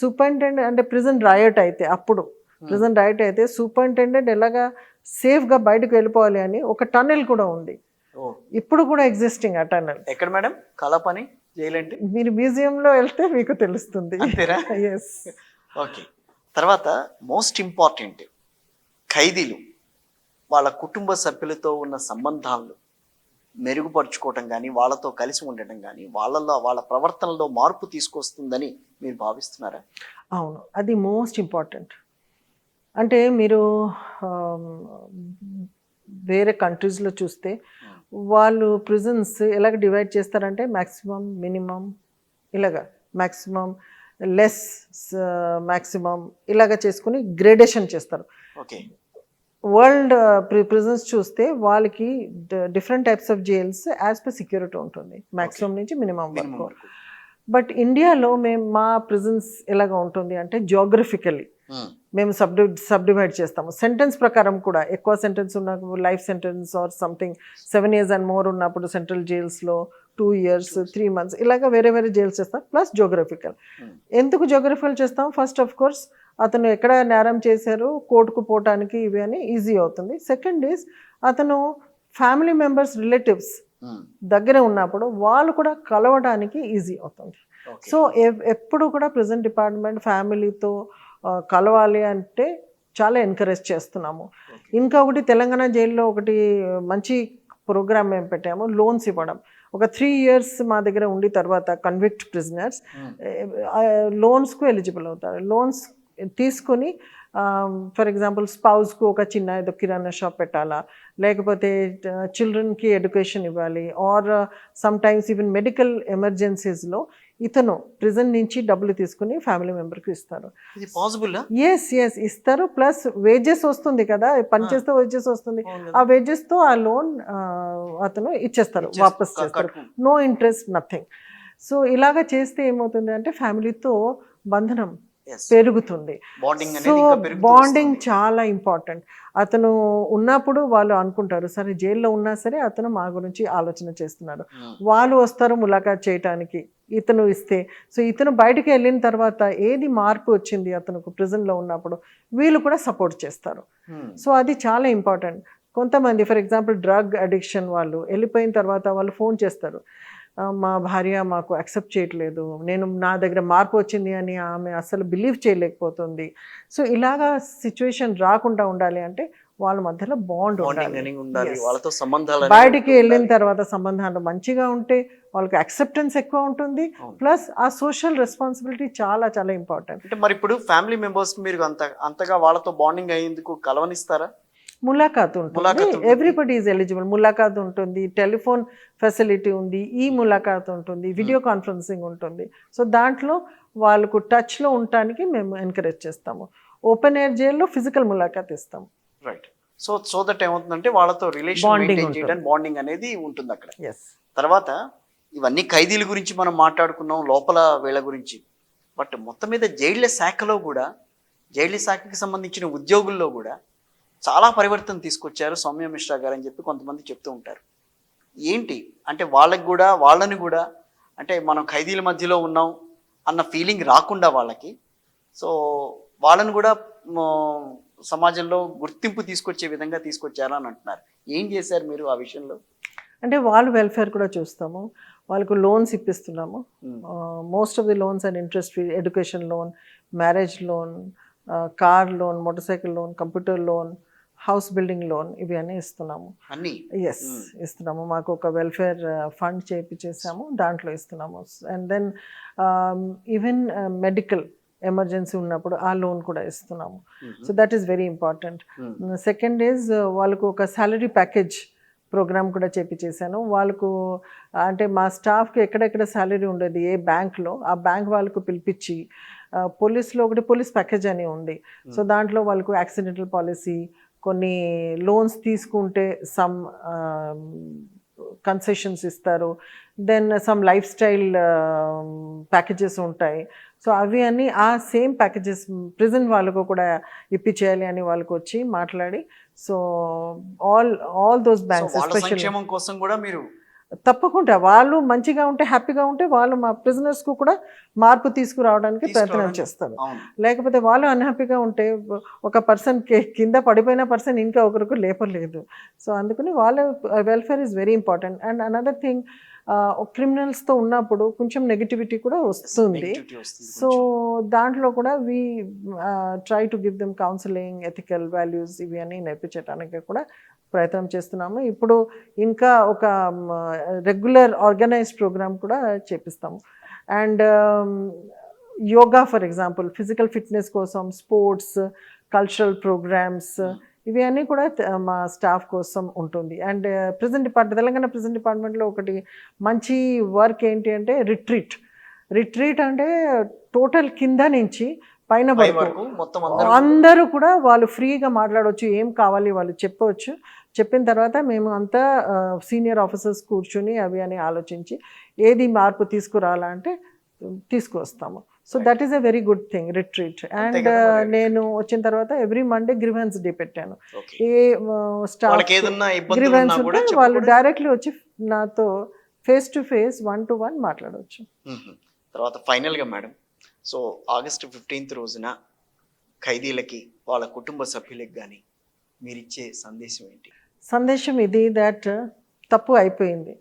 సూపరింటెండెంట్ అంటే ప్రిజన్ రాయట్ అయితే అప్పుడు ప్రిజన్ రైట్ అయితే సూపరింటెండెంట్ ఎలాగా సేఫ్గా బయటకు వెళ్ళిపోవాలి అని ఒక టన్నెల్ కూడా ఉంది, ఇప్పుడు కూడా ఎగ్జిస్టింగ్ ఆ టన్నెల్. ఎక్కడ మేడం కాలాపాని జైలు అంటే? మీరు మ్యూజియంలో వెళ్తే మీకు తెలుస్తుంది. ఎస్. ఓకే. తర్వాత మోస్ట్ ఇంపార్టెంట్, ఖైదీలు వాళ్ళ కుటుంబ సభ్యులతో ఉన్న సంబంధాలను మెరుగుపరుచుకోవటం కానీ వాళ్ళతో కలిసి ఉండటం కానీ వాళ్ళ ప్రవర్తనలో మార్పు తీసుకొస్తుందని మీరు భావిస్తున్నారా? అవును, అది మోస్ట్ ఇంపార్టెంట్. అంటే మీరు వేరే కంట్రీస్లో చూస్తే వాళ్ళు ప్రిజన్స్ ఎలాగ డివైడ్ చేస్తారంటే మ్యాక్సిమం, మినిమం, ఇలాగా మ్యాక్సిమం, లెస్, మ్యాక్సిమం ఇలాగ చేసుకుని గ్రేడేషన్ చేస్తారు. ఓకే. వరల్డ్ ప్రిజన్స్ చూస్తే వాళ్ళకి different types of jails as per security ఉంటుంది, మ్యాక్సిమం నుంచి మినిమం వరకు. బట్ ఇండియాలో మా ప్రిజన్స్ ఎలాగ ఉంటుంది అంటే జియోగ్రఫికల్లీ మేము సబ్ డివైడ్ చేస్తాము. సెంటెన్స్ ప్రకారం కూడా ఎక్కువ సెంటెన్స్ ఉన్న life sentence or something 7 years and more ఉన్నప్పుడు సెంట్రల్ జైల్స్లో 2 years 3 months ఇలాగ వేరే వేరే జైల్స్ చేస్తాం. Plus geographical. ఎందుకు జియోగ్రఫికల్ చేస్తాం? ఫస్ట్ ఆఫ్ కోర్స్ అతను ఎక్కడ నేరం చేశారు కోర్టుకు పోవటానికి ఇవి అని ఈజీ అవుతుంది. సెకండ్ ఈజ్ అతను ఫ్యామిలీ మెంబర్స్ రిలేటివ్స్ దగ్గర ఉన్నప్పుడు వాళ్ళు కూడా కలవడానికి ఈజీ అవుతుంది. సో ఎప్పుడు కూడా ప్రిజన్ డిపార్ట్మెంట్ ఫ్యామిలీతో కలవాలి అంటే చాలా ఎంకరేజ్ చేస్తున్నాము. ఇంకా ఒకటి తెలంగాణ జైల్లో ఒకటి మంచి ప్రోగ్రామ్ మేము పెట్టాము, లోన్స్ ఇవ్వడం. ఒక 3 years మా దగ్గర ఉండి తర్వాత కన్విక్ట్ ప్రిజనర్స్ లోన్స్కు ఎలిజిబుల్ అవుతారు. లోన్స్ తీసుకొని ఫర్ ఎగ్జాంపుల్ స్పౌస్కు ఒక చిన్న ఏదో కిరాణా షాప్ పెట్టాలా, లేకపోతే చిల్డ్రన్కి ఎడ్యుకేషన్ ఇవ్వాలి, or sometimes even medical ఎమర్జెన్సీస్లో ఇతను ప్రిజన్ నుంచి డబ్బులు తీసుకుని ఫ్యామిలీ మెంబర్కి ఇస్తారు. ఎస్ ఇస్తారు. ప్లస్ వేజెస్ వస్తుంది కదా, పనిచేస్తే వేజెస్ వస్తుంది, ఆ వేజెస్తో ఆ లోన్ అతను ఇచ్చేస్తారు, వాపస్ చేస్తారు, నో ఇంట్రెస్ట్, నథింగ్. సో ఇలాగ చేస్తే ఏమవుతుంది అంటే ఫ్యామిలీతో బంధనం పెరుగుతుంది. సో బాండింగ్ చాలా ఇంపార్టెంట్. అతను ఉన్నప్పుడు వాళ్ళు అనుకుంటారు సరే జైల్లో ఉన్నా సరే అతను మా గురించి ఆలోచన చేస్తున్నారు, వాళ్ళు వస్తారు ములాఖాత్ చేయటానికి ఇతను ఇస్తే. సో ఇతను బయటకు వెళ్ళిన తర్వాత ఏది మార్పు వచ్చింది అతనుకు ప్రిజన్లో ఉన్నప్పుడు వీళ్ళు కూడా సపోర్ట్ చేస్తారు. సో అది చాలా ఇంపార్టెంట్. కొంతమంది ఫర్ ఎగ్జాంపుల్ డ్రగ్ అడిక్షన్ వాళ్ళు వెళ్ళిపోయిన తర్వాత వాళ్ళు ఫోన్ చేస్తారు, మా భార్య మాకు యాక్సెప్ట్ చేయట్లేదు, నా దగ్గర మార్పు వచ్చింది అని ఆమె అసలు బిలీవ్ చేయలేకపోతుంది. సో ఇలాగా సిచ్యువేషన్ రాకుండా ఉండాలి అంటే వాళ్ళ మధ్యలో బాండ్ ఉండాలి. బయటికి వెళ్ళిన తర్వాత సంబంధాలు మంచిగా ఉంటే వాళ్ళకి యాక్సెప్టెన్స్ ఎక్కువ ఉంటుంది, ప్లస్ ఆ సోషల్ రెస్పాన్సిబిలిటీ చాలా చాలా ఇంపార్టెంట్. అంటే మరి ఇప్పుడు ఫ్యామిలీ మెంబర్స్ మీరు అంతగా వాళ్ళతో బాండింగ్ అయ్యేందుకు కలవనిస్తారా? ములాఖాత్ ఉంటుంది, ఎవ్రీబడి ఈజ్ ఎలిజిబుల్. ములాఖాత్ ఉంటుంది, టెలిఫోన్ ఫెసిలిటీ ఉంది, ఈ ములాఖాత్ ఉంటుంది, వీడియో కాన్ఫరెన్సింగ్ ఉంటుంది. సో దాంట్లో వాళ్ళకు టచ్లో ఉండటానికి మేము ఎంకరేజ్ చేస్తాము. ఓపెన్ ఎయిర్ జైల్లో ఫిజికల్ ములాఖాత్ ఇస్తాము. రైట్. సో దట్ ఏమవుతుందంటే వాళ్ళతో రిలేషన్ మెయింటైన్ చేయడం, బాండింగ్ అనేది ఉంటుంది అక్కడ. ఎస్. తర్వాత ఇవన్నీ ఖైదీల గురించి మనం మాట్లాడుకున్నాం, లోపల వీళ్ళ గురించి. బట్ మొత్తం మీద జైళ్ళ శాఖలో కూడా, జైళ్ళ శాఖకి సంబంధించిన ఉద్యోగుల్లో కూడా చాలా పరివర్తన తీసుకొచ్చారు సౌమ్య మిశ్రా గారు అని చెప్పి కొంతమంది చెప్తూ ఉంటారు. ఏంటి అంటే వాళ్ళని కూడా అంటే మనం ఖైదీల మధ్యలో ఉన్నాం అన్న ఫీలింగ్ రాకుండా వాళ్ళకి, సో వాళ్ళని కూడా సమాజంలో గుర్తింపు తీసుకొచ్చే విధంగా తీసుకొచ్చారు అని అంటున్నారు. ఏం చేశారు మీరు ఆ విషయంలో? అంటే వాళ్ళు వెల్ఫేర్ కూడా చూస్తాము, వాళ్ళకు లోన్స్ ఇప్పిస్తున్నాము. Most of the loans and interest free, education loan, marriage loan, car loan, motorcycle loan, computer loan, house building loan ఇవి అన్నీ ఇస్తున్నాము. అన్ని ఎస్, ఇస్తున్నాము. మాకు ఒక వెల్ఫేర్ ఫండ్ చేసాము, దాంట్లో ఇస్తున్నాము. And then even medical emergency ఉన్నప్పుడు ఆ లోన్ కూడా ఇస్తున్నాము. So that is very important. Second is వాళ్ళకు ఒక సాలరీ ప్యాకేజ్ ప్రోగ్రామ్ కూడా చేశాను. వాళ్ళకు అంటే మా స్టాఫ్కి ఎక్కడెక్కడ సాలరీ ఉండేది ఏ బ్యాంక్లో, ఆ బ్యాంక్ వాళ్ళకు పిలిపించి పోలీస్లో ఒకటి పోలీస్ ప్యాకేజ్ అని ఉంది. సో దాంట్లో వాళ్ళకు యాక్సిడెంటల్ పాలసీ, కొన్ని లోన్స్ తీసుకుంటే సమ్ కన్సెషన్స్ ఇస్తారు. Then some lifestyle packages ఉంటాయి. సో అవి అన్నీ ఆ సేమ్ ప్యాకేజెస్ ప్రిజన్ వాళ్ళకు కూడా ఇప్పించేయాలి అని వాళ్ళకు వచ్చి మాట్లాడి, so all those banks especially సంక్షేమం కోసం కూడా మీరు తప్పకుండా వాళ్ళు మంచిగా ఉంటే, హ్యాపీగా ఉంటే వాళ్ళు మా ప్రిజనర్స్కు కూడా మార్పు తీసుకురావడానికి ప్రయత్నం చేస్తారు. లేకపోతే వాళ్ళు అన్హ్యాపీగా ఉంటే ఒక పర్సన్ కింద పడిపోయిన పర్సన్ ఇంకా ఒకరికి లేపలేదు. సో అందుకని వాళ్ళ welfare is very important. And another thing, క్రిమినల్స్తో ఉన్నప్పుడు కొంచెం నెగిటివిటీ కూడా వస్తుంది. సో దాంట్లో కూడా we try to give them counselling, ethical values ఇవి అన్నీ నేర్పించడానికి కూడా ప్రయత్నం చేస్తున్నాము. ఇప్పుడు ఇంకా ఒక రెగ్యులర్ ఆర్గనైజ్డ్ ప్రోగ్రామ్ కూడా చేపిస్తాము. And yoga for example, physical fitness కోసం స్పోర్ట్స్, కల్చరల్ ప్రోగ్రామ్స్ ఇవి అన్నీ కూడా మా స్టాఫ్ కోసం ఉంటుంది. అండ్ తెలంగాణ ప్రిజన్ డిపార్ట్మెంట్లో ఒకటి మంచి వర్క్ ఏంటి అంటే రిట్రీట్ అంటే టోటల్ కింద నుంచి పైన వరకు అందరూ కూడా వాళ్ళు ఫ్రీగా మాట్లాడవచ్చు, ఏం కావాలి వాళ్ళు చెప్పవచ్చు. చెప్పిన తర్వాత మేము అంతా సీనియర్ ఆఫీసర్స్ కూర్చుని అవి అని ఆలోచించి ఏది మార్పు తీసుకురావాలంటే తీసుకువస్తాము. So that is a very good thing, retreat. And నేను వచ్చిన తర్వాత ఎవ్రీ మండే గ్రీవెన్స్ డే పెట్టాను. ఏ స్టాఫ్ గ్రీవెన్స్ ఉంటే వాళ్ళు డైరెక్ట్లీ వచ్చి నాతో ఫేస్ టు ఫేస్ 1-to-1 మాట్లాడవచ్చు. తర్వాత ఫైనల్గా మేడం, సో ఆగస్టు 15th రోజున ఖైదీలకి వాళ్ళ కుటుంబ సభ్యులకి కానీ మీరిచ్చే సందేశం ఏంటి? సందేశం ఇది, దట్ తప్పు అయిపోయింది.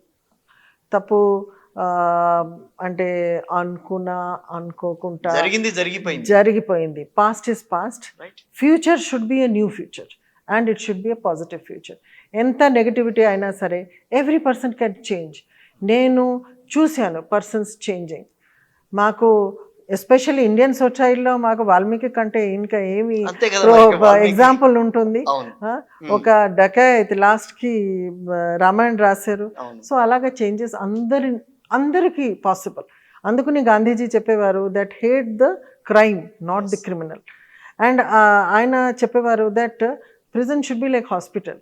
తప్పు అంటే అనుకోకుండా జరిగిపోయింది. Past is past, future should be a new future and it should be a positive future. ఎంత నెగటివిటీ అయినా సరే ఎవ్రీ పర్సన్ కెన్ చేంజ్. నేను చూశాను పర్సన్స్ చేంజింగ్. మాకు ఎస్పెషల్లీ ఇండియన్ సొసైటీలో మాకు వాల్మీకి కంటే ఇంకా ఏమి ఎగ్జాంపుల్ ఉంటుంది. ఒక డకాయత్ లాస్ట్కి రామాయణ రాశారు. సో అలాగే చేంజెస్ అందరికీ పాసిబుల్. అందుకని గాంధీజీ చెప్పేవారు that hate the crime, not the criminal. And ఆయన చెప్పేవారు that prison should be like hospital,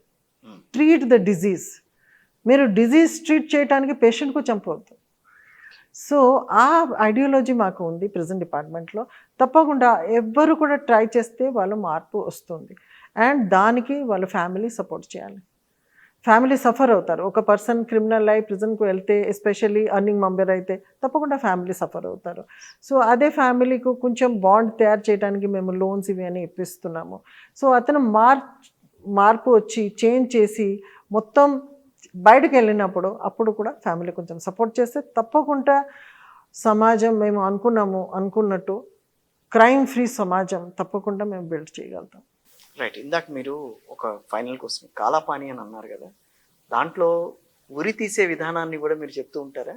treat the disease. మీరు డిజీజ్ ట్రీట్ చేయడానికి పేషెంట్కు చంపవద్దు. సో ఆ ఐడియాలజీ మాకు ఉంది ప్రిజన్ డిపార్ట్మెంట్లో. తప్పకుండా ఎవ్వరు కూడా ట్రై చేస్తే వాళ్ళు మార్పు వస్తుంది. అండ్ దానికి వాళ్ళు ఫ్యామిలీ సపోర్ట్ చేయాలి. ఫ్యామిలీ సఫర్ అవుతారు. ఒక పర్సన్ క్రిమినల్ అయి ప్రిజన్కు వెళ్తే, ఎస్పెషల్లీ అర్నింగ్ మెంబర్ అయితే తప్పకుండా ఫ్యామిలీ సఫర్ అవుతారు. సో అదే ఫ్యామిలీకు కొంచెం బాండ్ తయారు చేయడానికి మేము లోన్స్ ఇవి అని ఇప్పిస్తున్నాము. సో అతను మార్పు వచ్చి చేంజ్ చేసి మొత్తం బయటకు వెళ్ళినప్పుడు అప్పుడు కూడా ఫ్యామిలీ కొంచెం సపోర్ట్ చేస్తే తప్పకుండా సమాజం మేము అనుకున్నట్టు క్రైమ్ ఫ్రీ సమాజం తప్పకుండా మేము బిల్డ్ చేయగలుగుతాం. రైట్. ఇందాక మీరు ఒక ఫైనల్ క్వశ్చన్ కాలాపాని అని అన్నారు కదా, దాంట్లో ఉరి తీసే విధానాన్ని కూడా మీరు చెప్తూ ఉంటారా?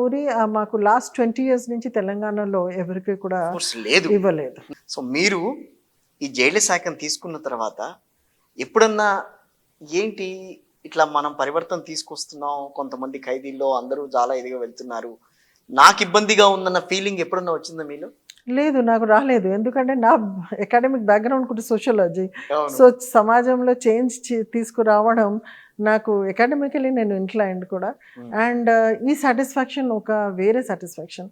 ఉరి మాకు లాస్ట్ 20 years నుంచి తెలంగాణలో ఎవరికి కూడా ఇవ్వలేదు. సో మీరు ఈ జైలు శాఖను తీసుకున్న తర్వాత ఎప్పుడన్నా ఏంటి ఇట్లా మనం పరివర్తన తీసుకొస్తున్నాం, కొంతమంది ఖైదీల్లో అందరూ చాలా ఇదిగా వెళ్తున్నారు, నాకు ఇబ్బందిగా ఉందన్న ఫీలింగ్ ఎప్పుడన్నా వచ్చిందా మీలో? లేదు, నాకు రాలేదు. ఎందుకంటే నా అకాడమిక్ బ్యాక్గ్రౌండ్ కూడా సోషియాలజీ. సో సమాజంలో చేంజ్ తీసుకురావడం నాకు అకాడమికలీ నేను ఇంక్లైన్డ్ కూడా. అండ్ ఈ సాటిస్ఫాక్షన్ ఒక వేరే సాటిస్ఫాక్షన్.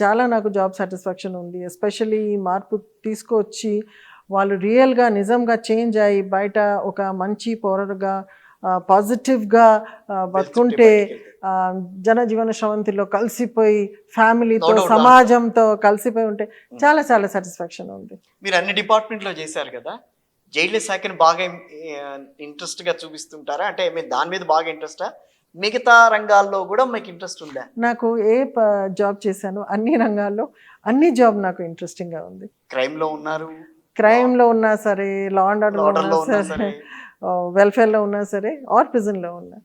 చాలా నాకు జాబ్ సాటిస్ఫాక్షన్ ఉంది. ఎస్పెషల్లీ ఈ మార్పు తీసుకొచ్చి వాళ్ళు రియల్గా నిజంగా చేంజ్ అయ్యి బయట ఒక మంచి పౌరుడుగా పాజిటివ్గా బతుకుంటే, జనజీవన శ్రవంతిలో కలిసిపోయి ఫ్యామిలీతో సమాజంతో కలిసిపోయి ఉంటే చాలా చాలా సాటిస్ఫాక్షన్ ఉంది. మీరు అన్ని డిపార్ట్మెంట్లో చేశారు కదా, జైలు శాఖను బాగా ఇంట్రెస్ట్గా చూపిస్తుంటారా? అంటే మీరు దాని మీద బాగా ఇంట్రెస్టా, మిగతా రంగాల్లో కూడా మీకు ఇంట్రెస్ట్ ఉందా? నాకు ఏ జాబ్ చేశాను అన్ని రంగాల్లో అన్ని జాబ్ నాకు ఇంట్రెస్టింగ్గా ఉంది. క్రైమ్లో ఉన్నారు, క్రైమ్లో ఉన్నా సరే, లా అండ్ Law and ఆర్డర్లో order ఉన్నా ఉన్నా సరే, సరే. వెల్ఫేర్లో ఉన్నా సరే, ఆర్ ప్రిజన్లో ఉన్నా,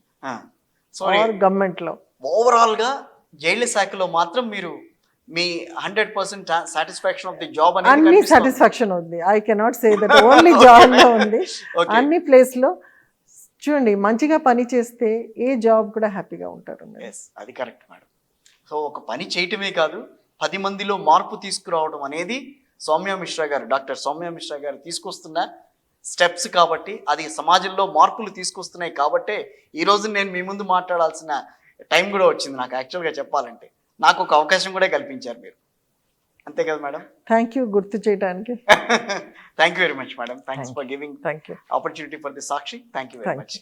సో ఆర్ గవర్నమెంట్లో. ఓవరాల్ గా జైళ్ళ శాఖలో మాత్రం మీరు మీ 100% సాటిస్ఫాక్షన్ ఆఫ్ ది జాబ్ అనేది అన్ని కనిపిస్తోంది. సాటిస్ఫాక్షన్ ఉంది. I cannot say that only జాబ్లో ఉంది. Okay. అన్ని ప్లేస్లో చూడండి, మంచిగా పని చేస్తే ఏ జాబ్ కూడా హ్యాపీగా ఉంటారు. Yes, అది కరెక్ట్ మేడం. సో ఒక పని చేయటమే కాదు, 10 మందిలో మార్పు తీసుకురావడం అనేది సౌమ్య మిశ్రా గారు, డాక్టర్ సౌమ్య మిశ్రా గారు తీసుకొస్తున్న స్టెప్స్ కాబట్టి, అది సమాజంలో మార్పులు తీసుకొస్తున్నాయి కాబట్టే ఈ రోజు నేను మీ ముందు మాట్లాడాల్సిన టైం కూడా వచ్చింది నాకు. యాక్చువల్గా చెప్పాలంటే నాకు ఒక అవకాశం కూడా కల్పించారు మీరు, అంతే కదా మేడం? థ్యాంక్ యూ గుర్తు చేయడానికి. Thank you very much madam. Thanks for giving thank you. Opportunity for the Sakshi. Thank you very Thank much.